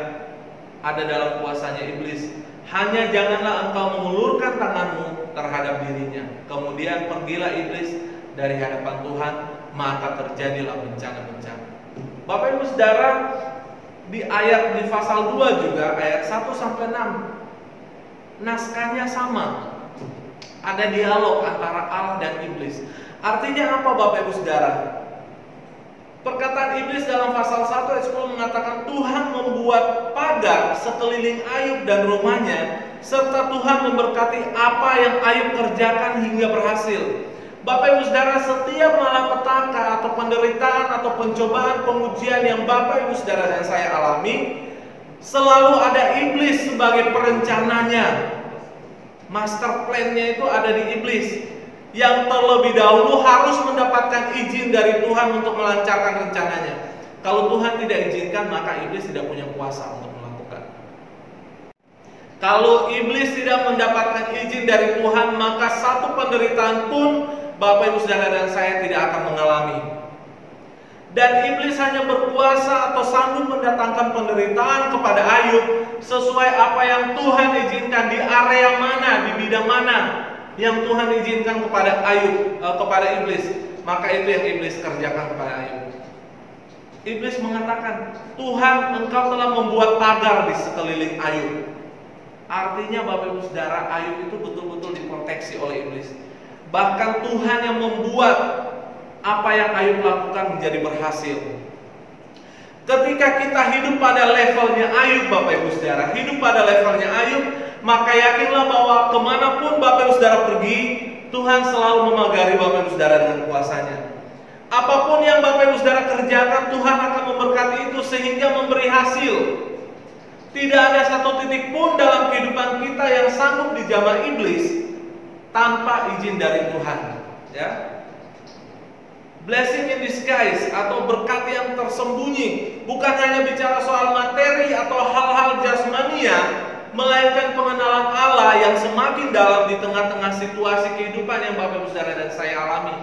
ada dalam kuasanya iblis. Hanya janganlah engkau mengulurkan tanganmu terhadap dirinya. Kemudian pergilah iblis dari hadapan Tuhan, maka terjadilah bencana-bencana. Bapak Ibu Saudara, di pasal 2 juga ayat 1 sampai 6, naskahnya sama. Ada dialog antara Allah dan iblis. Artinya apa Bapak Ibu Saudara? Perkataan iblis dalam pasal 1 ayat 10 mengatakan Tuhan membuat pagar sekeliling Ayub dan rumahnya, serta Tuhan memberkati apa yang Ayub kerjakan hingga berhasil. Bapak Ibu Saudara, setiap malapetaka atau penderitaan atau pencobaan pengujian yang Bapak Ibu Saudara dan saya alami, selalu ada iblis sebagai perencananya. Master plan-nya itu ada di iblis, yang terlebih dahulu harus mendapatkan izin dari Tuhan untuk melancarkan rencananya. Kalau Tuhan tidak izinkan, maka iblis tidak punya kuasa untuk melakukan. Kalau iblis tidak mendapatkan izin dari Tuhan, maka satu penderitaan pun Bapak Ibu Saudara dan saya tidak akan mengalami. Dan iblis hanya berkuasa atau sanggup mendatangkan penderitaan kepada Ayub sesuai apa yang Tuhan izinkan, di area mana, di bidang mana yang Tuhan izinkan kepada Ayub, kepada iblis. Maka itu yang iblis kerjakan kepada Ayub. Iblis mengatakan, Tuhan, Engkau telah membuat pagar di sekeliling Ayub. Artinya Bapak Ibu Saudara, Ayub itu betul-betul diproteksi oleh iblis. Bahkan Tuhan yang membuat apa yang Ayub lakukan menjadi berhasil. Ketika kita hidup pada levelnya Ayub, Bapak Ibu Saudara, hidup pada levelnya Ayub, maka yakinlah bahwa kemanapun Bapak Ibu Saudara pergi, Tuhan selalu memagari Bapak Ibu Saudara dengan kuasanya. Apapun yang Bapak Ibu Saudara kerjakan, Tuhan akan memberkati itu sehingga memberi hasil. Tidak ada satu titik pun dalam kehidupan kita yang sanggup dijamah iblis tanpa izin dari Tuhan. Ya. Blessing in disguise atau berkat yang tersembunyi bukan hanya bicara soal materi atau hal-hal jasmania, melainkan pengenalan Allah yang semakin dalam di tengah-tengah situasi kehidupan yang Bapak Ibu Saudara dan saya alami.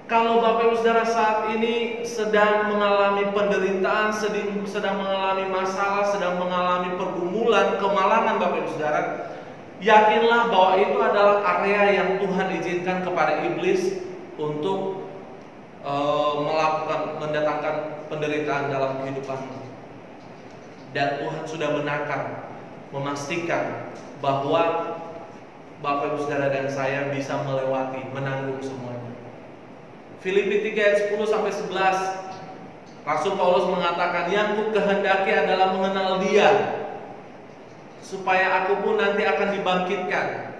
Kalau Bapak Ibu Saudara saat ini sedang mengalami penderitaan, sedang mengalami masalah, sedang mengalami pergumulan, kemalangan Bapak Ibu Saudara, yakinlah bahwa itu adalah area yang Tuhan izinkan kepada iblis untuk mendatangkan penderitaan dalam kehidupanmu. Dan Tuhan sudah menakar, memastikan bahwa Bapak Ibu Saudara dan saya bisa melewati, menanggung semuanya. Filipi 3 ayat 10-11, Rasul Paulus mengatakan, yang ku kehendaki adalah mengenal Dia, supaya aku pun nanti akan dibangkitkan.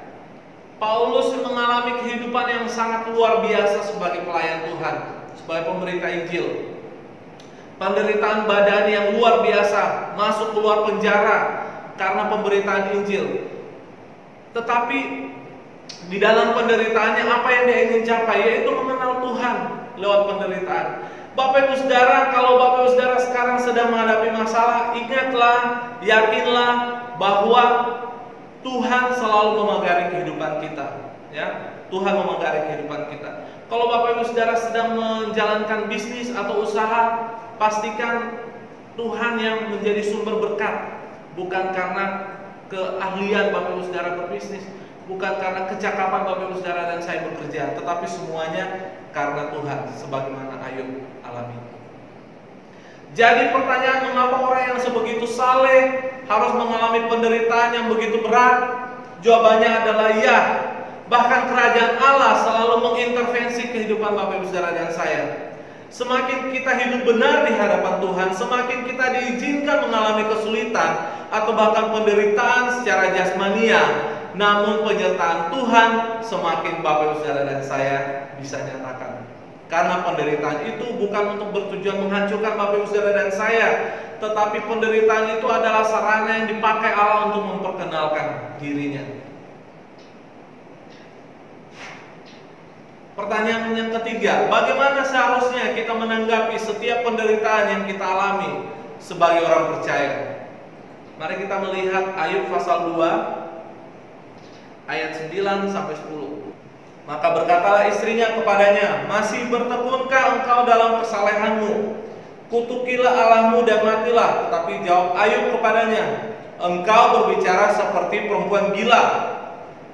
Paulus mengalami kehidupan yang sangat luar biasa sebagai pelayan Tuhan, sebagai pemberita Injil. Penderitaan badan yang luar biasa, masuk keluar penjara karena pemberitaan Injil. Tetapi di dalam penderitaannya apa yang dia ingin capai, yaitu mengenal Tuhan lewat penderitaan. Bapak Ibu Saudara, kalau Bapak Ibu Saudara sekarang sedang menghadapi masalah, ingatlah, yakinlah bahwa Tuhan selalu memagari kehidupan kita, ya. Tuhan memagari kehidupan kita. Kalau Bapak Ibu Saudara sedang menjalankan bisnis atau usaha, pastikan Tuhan yang menjadi sumber berkat, bukan karena keahlian Bapak Ibu Saudara berbisnis, bukan karena kecakapan Bapak Ibu Saudara dan saya bekerja, tetapi semuanya karena Tuhan, sebagaimana Ayub alami. Jadi pertanyaan, mengapa orang yang sebegitu saleh harus mengalami penderitaan yang begitu berat? Jawabannya adalah ya. Bahkan kerajaan Allah selalu mengintervensi kehidupan Bapak Ibu Saudara dan saya. Semakin kita hidup benar di hadapan Tuhan, semakin kita diizinkan mengalami kesulitan atau bahkan penderitaan secara jasmania, namun penyertaan Tuhan semakin Bapak Ibu Saudara dan saya bisa nyatakan. Karena penderitaan itu bukan untuk bertujuan menghancurkan Bapak Ibu Saudara dan saya, tetapi penderitaan itu adalah sarana yang dipakai Allah untuk memperkenalkan dirinya. Pertanyaan yang ketiga, bagaimana seharusnya kita menanggapi setiap penderitaan yang kita alami sebagai orang percaya? Mari kita melihat Ayub pasal 2 ayat 9-10. Maka berkatalah istrinya kepadanya, masih bertekunkah engkau dalam kesalehanmu? Kutukilah Allahmu dan matilah. Tetapi jawab Ayub kepadanya, engkau berbicara seperti perempuan gila.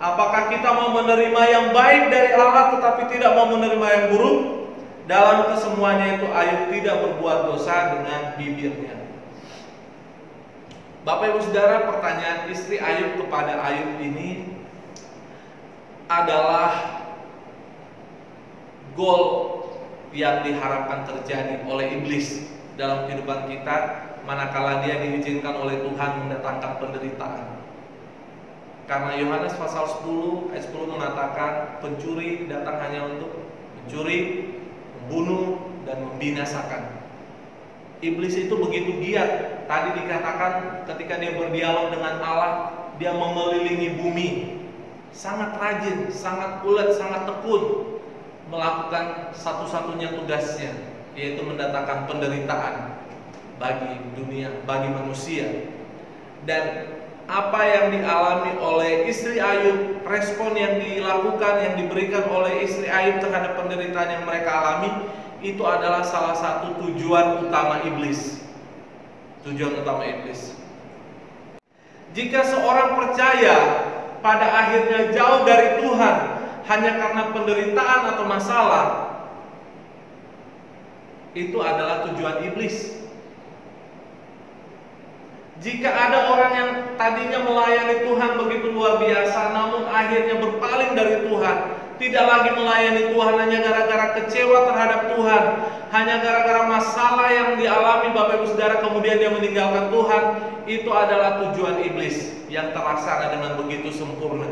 Apakah kita mau menerima yang baik dari Allah tetapi tidak mau menerima yang buruk? Dalam kesemuanya itu Ayub tidak berbuat dosa dengan bibirnya. Bapak Ibu Saudara, pertanyaan istri Ayub kepada Ayub ini adalah goal yang diharapkan terjadi oleh iblis dalam kehidupan kita manakala dia diizinkan oleh Tuhan mendatangkan penderitaan. Karena Yohanes pasal 10 ayat 10 mengatakan pencuri datang hanya untuk mencuri, membunuh, dan membinasakan. Iblis itu begitu giat. Tadi dikatakan ketika dia berdialog dengan Allah, dia mengelilingi bumi. Sangat rajin, sangat ulet, sangat tekun melakukan satu-satunya tugasnya, yaitu mendatangkan penderitaan bagi dunia, bagi manusia. Dan apa yang dialami oleh istri Ayub, respon yang dilakukan, yang diberikan oleh istri Ayub terhadap penderitaan yang mereka alami, itu adalah salah satu tujuan utama iblis. Tujuan utama iblis. Jika seorang percaya pada akhirnya jauh dari Tuhan hanya karena penderitaan atau masalah, itu adalah tujuan iblis. Jika ada orang yang tadinya melayani Tuhan begitu luar biasa, namun akhirnya berpaling dari Tuhan, tidak lagi melayani Tuhan hanya gara-gara kecewa terhadap Tuhan, hanya gara-gara masalah yang dialami Bapak Ibu Saudara, kemudian dia meninggalkan Tuhan, itu adalah tujuan iblis yang terlaksana dengan begitu sempurna.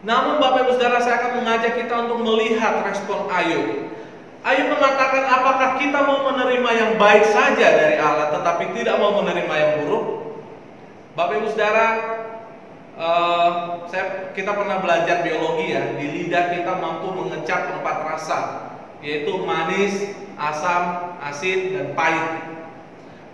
Namun Bapak Ibu Saudara, saya akan mengajak kita untuk melihat respon Ayub. Ayub mengatakan, apakah kita mau menerima yang baik saja dari Allah tetapi tidak mau menerima yang buruk? Bapak Ibu Saudara, kita pernah belajar biologi ya. Di lidah kita mampu mengecap 4 rasa, yaitu manis, asam, asin, dan pahit.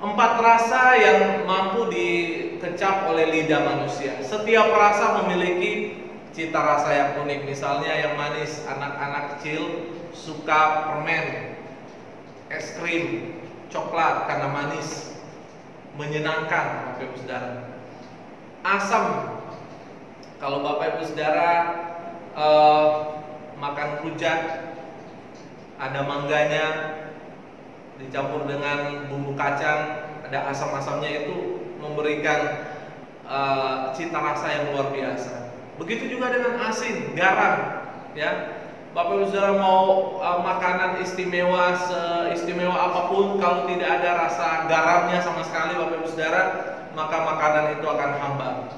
4 rasa yang mampu dikecap oleh lidah manusia. Setiap rasa memiliki cita rasa yang unik. Misalnya yang manis, anak-anak kecil suka permen, es krim, coklat karena manis, menyenangkan Bapak Ibu Saudara. Asam, kalau Bapak Ibu Saudara makan rujak, ada mangganya dicampur dengan bumbu kacang, ada asam-asamnya, itu memberikan cita rasa yang luar biasa. Begitu juga dengan asin, garam, ya. Bapak Ibu Saudara mau makanan istimewa, seistimewa apapun, kalau tidak ada rasa garamnya sama sekali Bapak Ibu Saudara, maka makanan itu akan hambar.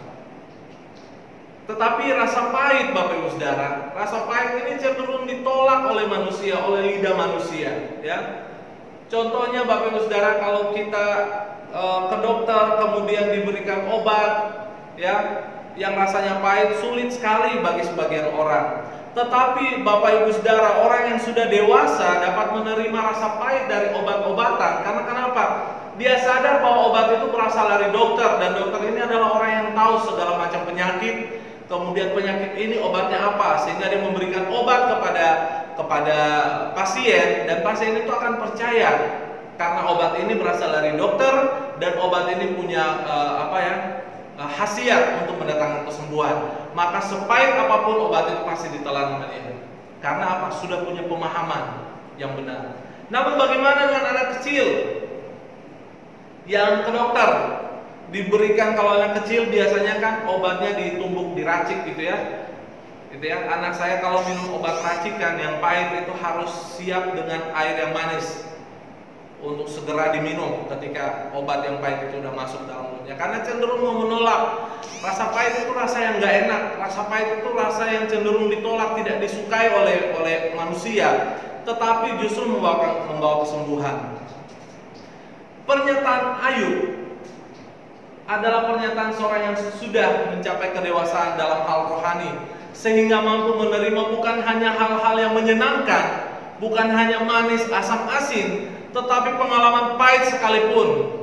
Tetapi rasa pahit Bapak Ibu Saudara, rasa pahit ini cenderung ditolak oleh manusia, oleh lidah manusia, ya. Contohnya Bapak Ibu Saudara, kalau kita ke dokter kemudian diberikan obat, ya, yang rasanya pahit, sulit sekali bagi sebagian orang. Tetapi Bapak Ibu Saudara, orang yang sudah dewasa dapat menerima rasa pahit dari obat-obatan. Karena kenapa? Dia sadar bahwa obat itu berasal dari dokter, dan dokter ini adalah orang yang tahu segala macam penyakit. Kemudian penyakit ini obatnya apa, sehingga dia memberikan obat kepada pasien, dan pasien itu akan percaya karena obat ini berasal dari dokter dan obat ini punya khasiat untuk mendatangkan kesembuhan. Maka sepahit apapun obat itu pasti ditelan sama dia. Karena apa? Sudah punya pemahaman yang benar. Namun bagaimana dengan anak kecil yang ke dokter? Diberikan, kalau anak kecil biasanya kan obatnya ditumbuk, diracik gitu ya. Gitu ya. Anak saya kalau minum obat racikan yang pahit itu harus siap dengan air yang manis untuk segera diminum ketika obat yang pahit itu udah masuk dalam mulutnya, karena cenderung mau menolak. Rasa pahit itu rasa yang nggak enak, rasa pahit itu rasa yang cenderung ditolak, tidak disukai oleh manusia, tetapi justru membawa kesembuhan. Pernyataan Ayub adalah pernyataan seorang yang sudah mencapai kedewasaan dalam hal rohani, sehingga mampu menerima bukan hanya hal-hal yang menyenangkan, bukan hanya manis, asam, asin, tetapi pengalaman pahit sekalipun.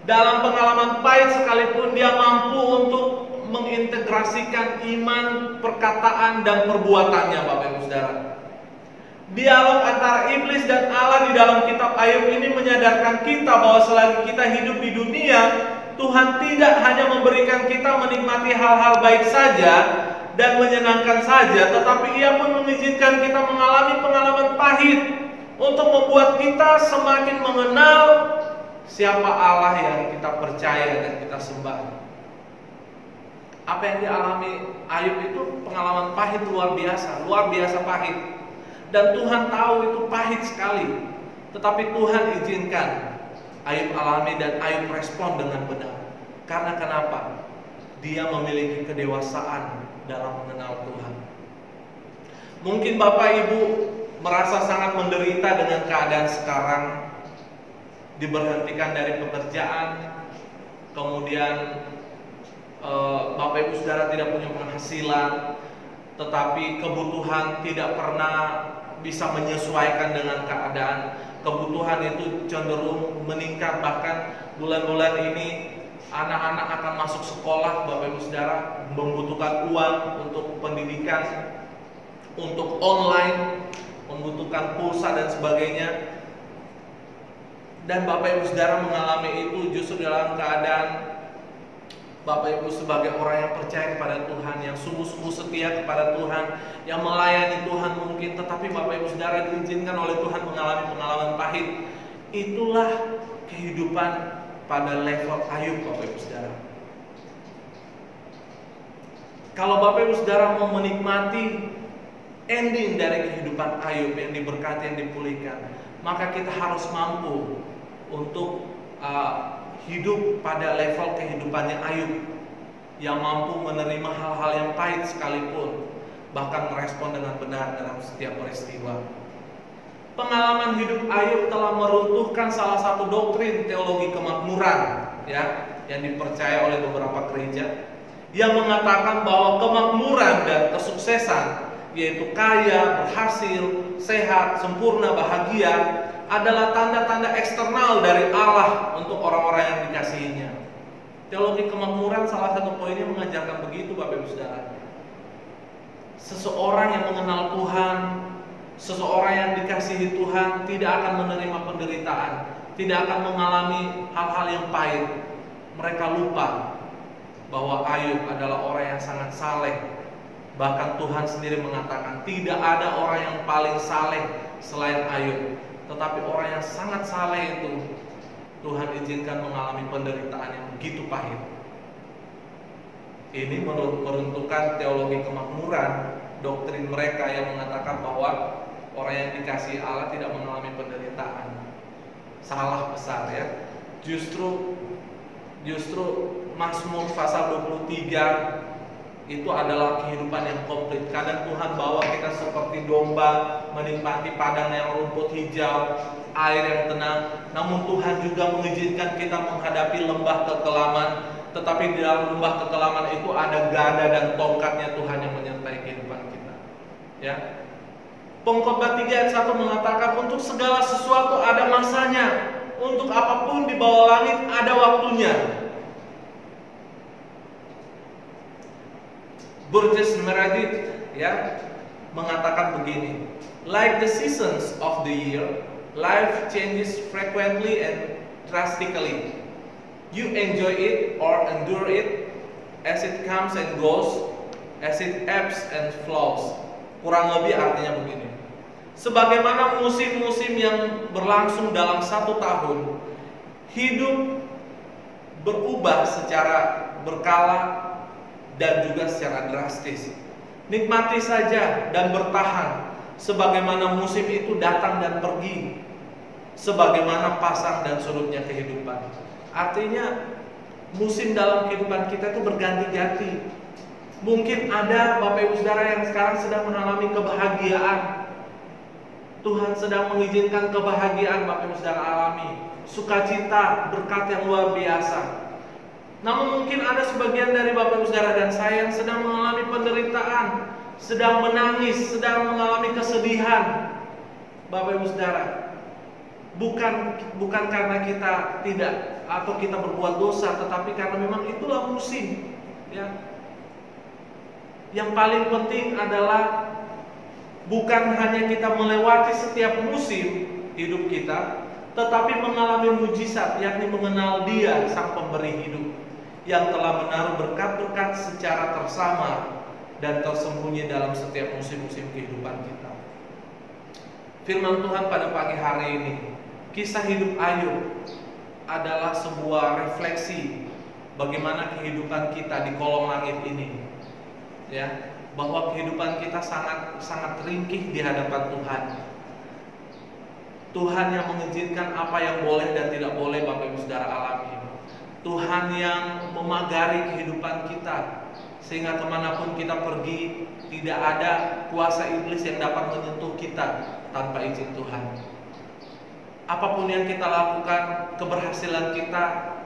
Dalam pengalaman pahit sekalipun dia mampu untuk mengintegrasikan iman, perkataan, dan perbuatannya Bapak Ibu Saudara. Dialog antara iblis dan Allah di dalam kitab Ayub ini menyadarkan kita bahwa selagi kita hidup di dunia, Tuhan tidak hanya memberikan kita menikmati hal-hal baik saja dan menyenangkan saja, tetapi Ia pun mengizinkan kita mengalami pengalaman pahit untuk membuat kita semakin mengenal siapa Allah yang kita percaya dan kita sembah. Apa yang dialami Ayub itu pengalaman pahit luar biasa pahit. Dan Tuhan tahu itu pahit sekali. Tetapi Tuhan izinkan Ayub alami dan Ayub respon dengan benar. Karena kenapa? Dia memiliki kedewasaan dalam mengenal Tuhan. Mungkin Bapak Ibu merasa sangat menderita dengan keadaan sekarang, diberhentikan dari pekerjaan, kemudian Bapak Ibu Saudara tidak punya penghasilan, tetapi kebutuhan tidak pernah bisa menyesuaikan dengan keadaan. Kebutuhan itu cenderung meningkat, bahkan bulan-bulan ini anak-anak akan masuk sekolah, Bapak Ibu Saudara, membutuhkan uang untuk pendidikan, untuk online, membutuhkan pulsa dan sebagainya. Dan Bapak Ibu Saudara mengalami itu justru dalam keadaan Bapak Ibu sebagai orang yang percaya kepada Tuhan, yang sungguh-sungguh setia kepada Tuhan, yang melayani Tuhan mungkin, tetapi Bapak Ibu Saudara diizinkan oleh Tuhan mengalami pengalaman pahit. Itulah kehidupan pada level Ayub, Bapak Ibu Saudara. Kalau Bapak Ibu Saudara mau menikmati ending dari kehidupan Ayub yang diberkati, yang dipulihkan, maka kita harus mampu untuk hidup pada level kehidupannya Ayub, yang mampu menerima hal-hal yang pahit sekalipun, bahkan merespon dengan benar dalam setiap peristiwa. Pengalaman hidup Ayub telah meruntuhkan salah satu doktrin teologi kemakmuran, ya, yang dipercaya oleh beberapa gereja, yang mengatakan bahwa kemakmuran dan kesuksesan, yaitu kaya, berhasil, sehat, sempurna, bahagia, adalah tanda-tanda eksternal dari Allah untuk orang-orang yang dikasihinya. Teologi kemakmuran salah satu poinnya mengajarkan begitu, Bapak Ibu Saudara. Seseorang yang mengenal Tuhan, seseorang yang dikasihi Tuhan tidak akan menerima penderitaan, tidak akan mengalami hal-hal yang pahit. Mereka lupa bahwa Ayub adalah orang yang sangat saleh. Bahkan Tuhan sendiri mengatakan tidak ada orang yang paling saleh selain Ayub. Tetapi orang yang sangat saleh itu Tuhan izinkan mengalami penderitaan yang begitu pahit. Ini meruntuhkan teologi kemakmuran, doktrin mereka yang mengatakan bahwa orang yang dikasihi Allah tidak mengalami penderitaan. Salah besar, ya. Justru Mazmur pasal 23 itu adalah kehidupan yang komplit. Kadang Tuhan bawa kita seperti domba menikmati padang yang rumput hijau, air yang tenang. Namun Tuhan juga mengizinkan kita menghadapi lembah kekelaman. Tetapi di dalam lembah kekelaman itu ada gada dan tongkatnya Tuhan yang menyertai kehidupan kita, ya. Pengkhotbah 3 ayat 1 mengatakan untuk segala sesuatu ada masanya, untuk apapun di bawah langit ada waktunya. Burgess Meredith, ya, mengatakan begini, like the seasons of the year, life changes frequently and drastically. You enjoy it or endure it as it comes and goes, as it ebbs and flows. Kurang lebih artinya begini, sebagaimana musim-musim yang berlangsung dalam 1 tahun, hidup berubah secara berkala dan juga secara drastis. Nikmati saja dan bertahan, sebagaimana musim itu datang dan pergi, sebagaimana pasang dan surutnya kehidupan. Artinya musim dalam kehidupan kita itu berganti-ganti. Mungkin ada Bapak Ibu Saudara yang sekarang sedang mengalami kebahagiaan. Tuhan sedang mengizinkan kebahagiaan Bapak Ibu Saudara alami, sukacita, berkat yang luar biasa. Namun mungkin ada sebagian dari Bapak Ibu Saudara dan saya yang sedang mengalami penderitaan, sedang menangis, sedang mengalami kesedihan. Bapak Ibu Saudara, bukan karena kita tidak atau kita berbuat dosa, tetapi karena memang itulah musim, ya. Yang paling penting adalah bukan hanya kita melewati setiap musim hidup kita, tetapi mengalami mujizat, yakni mengenal Dia Sang Pemberi hidup, yang telah menaruh berkat-berkat secara tersamar dan tersembunyi dalam setiap musim-musim kehidupan kita. Firman Tuhan pada pagi hari ini, kisah hidup Ayub adalah sebuah refleksi bagaimana kehidupan kita di kolong langit ini, ya, bahwa kehidupan kita sangat ringkih di hadapan Tuhan. Tuhan yang mengizinkan apa yang boleh dan tidak boleh Bapak Ibu Saudara alami. Tuhan yang memagari kehidupan kita, sehingga kemanapun kita pergi tidak ada kuasa iblis yang dapat menyentuh kita tanpa izin Tuhan. Apapun yang kita lakukan, keberhasilan kita,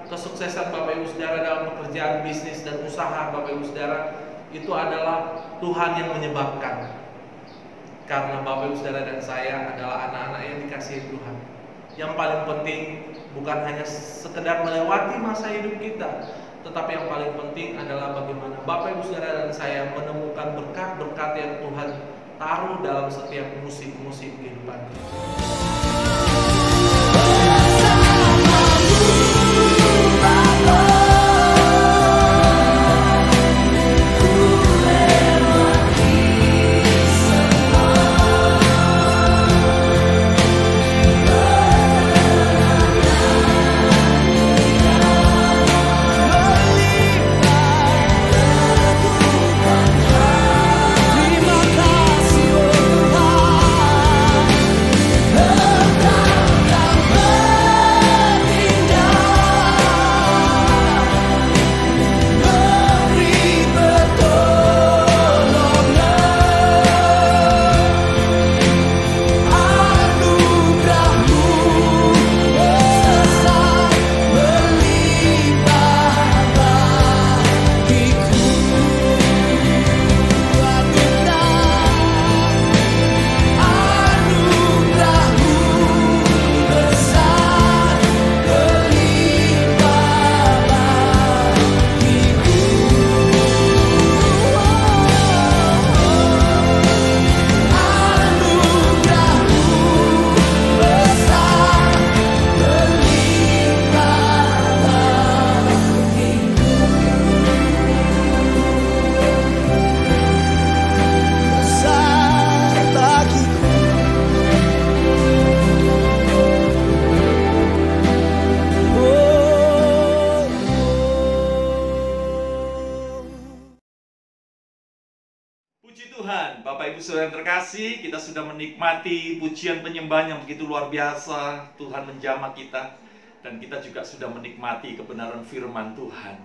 kesuksesan Bapak Ibu Saudara dalam pekerjaan, bisnis, dan usaha Bapak Ibu Saudara, itu adalah Tuhan yang menyebabkan. Karena Bapak Ibu Saudara dan saya adalah anak-anak yang dikasihi Tuhan. Yang paling penting bukan hanya sekedar melewati masa hidup kita, tetapi yang paling penting adalah bagaimana Bapak Ibu Saudara dan saya menemukan berkat-berkat yang Tuhan taruh dalam setiap musim-musim kehidupan kita.
Bapak Ibu Saudara yang terkasih, kita sudah menikmati pujian penyembahan yang begitu luar biasa. Tuhan menjamah kita, dan kita juga sudah menikmati kebenaran firman Tuhan.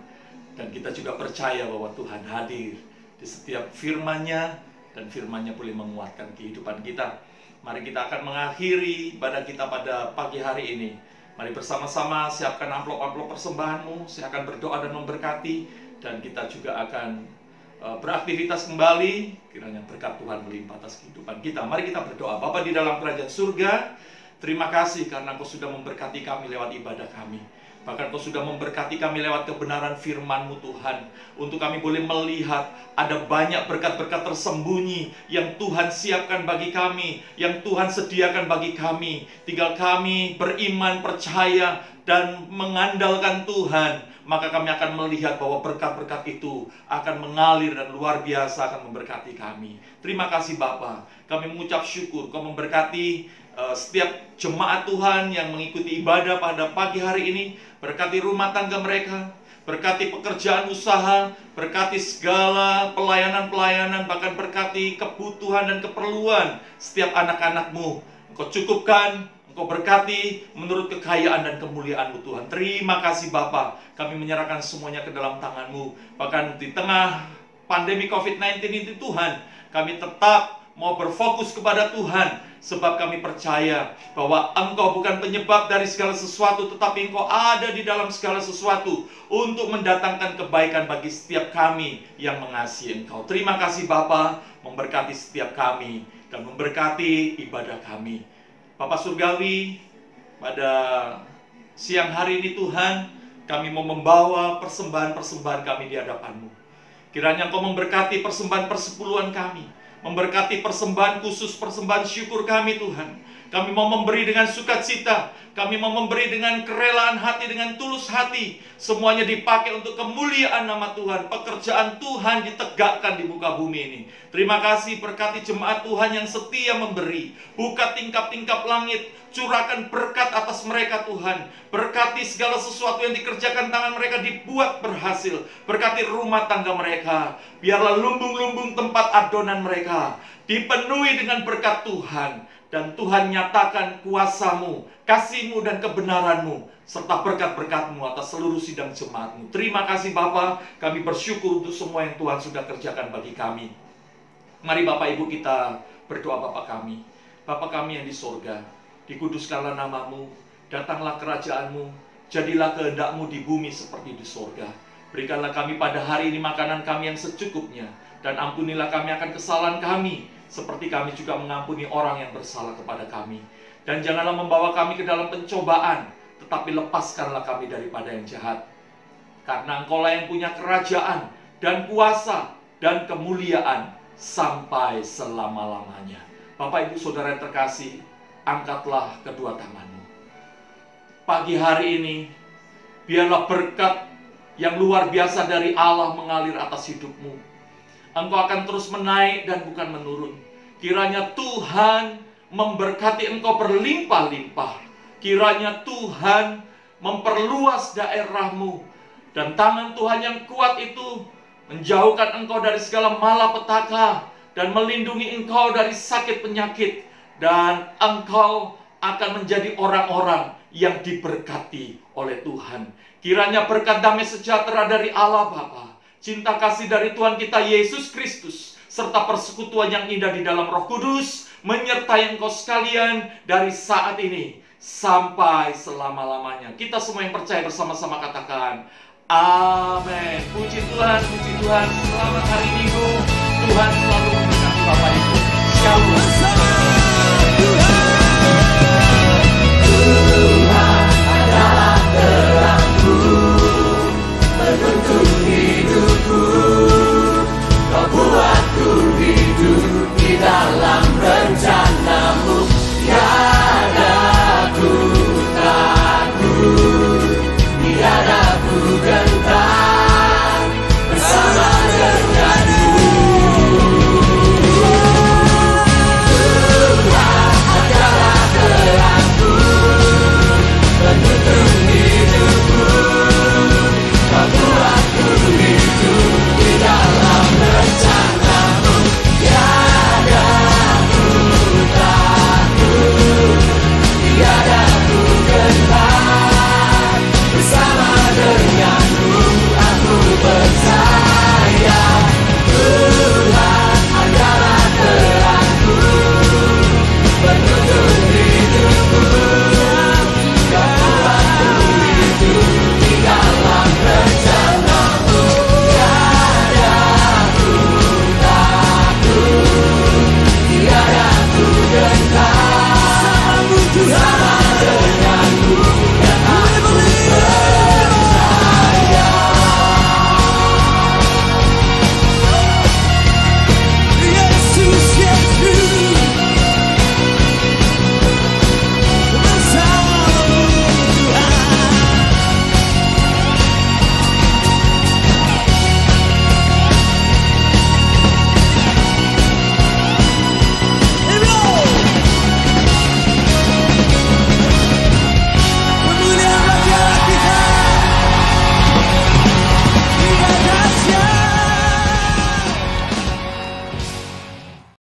Dan kita juga percaya bahwa Tuhan hadir di setiap firman-Nya, dan firman-Nya boleh menguatkan kehidupan kita. Mari kita akan mengakhiri ibadah kita pada pagi hari ini. Mari bersama-sama siapkan amplop-amplop persembahanmu. Saya akan berdoa dan memberkati, dan kita juga akan beraktivitas kembali. Kiranya berkat Tuhan melimpah atas kehidupan kita. Mari kita berdoa. Bapa di dalam kerajaan surga, terima kasih karena Engkau sudah memberkati kami lewat ibadah kami. Bahkan Engkau sudah memberkati kami lewat kebenaran firman-Mu Tuhan. Untuk kami boleh melihat ada banyak berkat-berkat tersembunyi yang Tuhan siapkan bagi kami, yang Tuhan sediakan bagi kami. Tinggal kami beriman, percaya, dan mengandalkan Tuhan. Maka kami akan melihat bahwa berkat-berkat itu akan mengalir dan luar biasa akan memberkati kami. Terima kasih Bapa. Kami mengucap syukur Kau memberkati setiap jemaat Tuhan yang mengikuti ibadah pada pagi hari ini. Berkati rumah tangga mereka, berkati pekerjaan usaha, berkati segala pelayanan-pelayanan, bahkan berkati kebutuhan dan keperluan setiap anak-anak-Mu. Engkau cukupkan, Engkau berkati menurut kekayaan dan kemuliaan-Mu Tuhan. Terima kasih Bapa. Kami menyerahkan semuanya ke dalam tangan-Mu. Bahkan di tengah pandemi COVID-19 ini Tuhan, kami tetap mau berfokus kepada Tuhan. Sebab kami percaya bahwa Engkau bukan penyebab dari segala sesuatu, tetapi Engkau ada di dalam segala sesuatu untuk mendatangkan kebaikan bagi setiap kami yang mengasihi Engkau. Terima kasih Bapa, memberkati setiap kami dan memberkati ibadah kami. Bapa Surgawi, pada siang hari ini Tuhan, kami mau membawa persembahan-persembahan kami di hadapan-Mu. Kiranya Engkau memberkati persembahan persepuluhan kami, memberkati persembahan khusus, persembahan syukur kami Tuhan. Kami mau memberi dengan sukacita, kami mau memberi dengan kerelaan hati, dengan tulus hati. Semuanya dipakai untuk kemuliaan nama Tuhan. Pekerjaan Tuhan ditegakkan di muka bumi ini. Terima kasih, berkati jemaat Tuhan yang setia memberi. Buka tingkap-tingkap langit, curahkan berkat atas mereka Tuhan. Berkati segala sesuatu yang dikerjakan tangan mereka dibuat berhasil. Berkati rumah tangga mereka. Biarlah lumbung-lumbung tempat adonan mereka dipenuhi dengan berkat Tuhan, dan Tuhan nyatakan kuasa-Mu, kasih-Mu dan kebenaran-Mu, serta berkat-berkat-Mu atas seluruh sidang jemaat-Mu. Terima kasih Bapa, kami bersyukur untuk semua yang Tuhan sudah kerjakan bagi kami. Mari Bapak Ibu kita berdoa. Bapa kami yang di sorga, dikuduskanlah nama-Mu, datanglah kerajaan-Mu, jadilah kehendak-Mu di bumi seperti di sorga. Berikanlah kami pada hari ini makanan kami yang secukupnya, dan ampunilah kami akan kesalahan kami, seperti kami juga mengampuni orang yang bersalah kepada kami. Dan janganlah membawa kami ke dalam pencobaan, tetapi lepaskanlah kami daripada yang jahat. Karena Engkau-lah yang punya kerajaan, dan kuasa, dan kemuliaan, sampai selama-lamanya. Bapak Ibu Saudara yang terkasih, angkatlah kedua tanganmu. Pagi hari ini, biarlah berkat yang luar biasa dari Allah mengalir atas hidupmu. Engkau akan terus menaik dan bukan menurun. Kiranya Tuhan memberkati engkau berlimpah-limpah. Kiranya Tuhan memperluas daerahmu. Dan tangan Tuhan yang kuat itu menjauhkan engkau dari segala malapetaka dan melindungi engkau dari sakit penyakit. Dan engkau akan menjadi orang-orang yang diberkati oleh Tuhan. Kiranya berkat damai sejahtera dari Allah Bapa, cinta kasih dari Tuhan kita Yesus Kristus, serta persekutuan yang indah di dalam Roh Kudus menyertai engkau sekalian dari saat ini sampai selama-lamanya. Kita semua yang percaya bersama-sama katakan amin. Puji Tuhan, puji Tuhan. Selamat hari Minggu. Tuhan selalu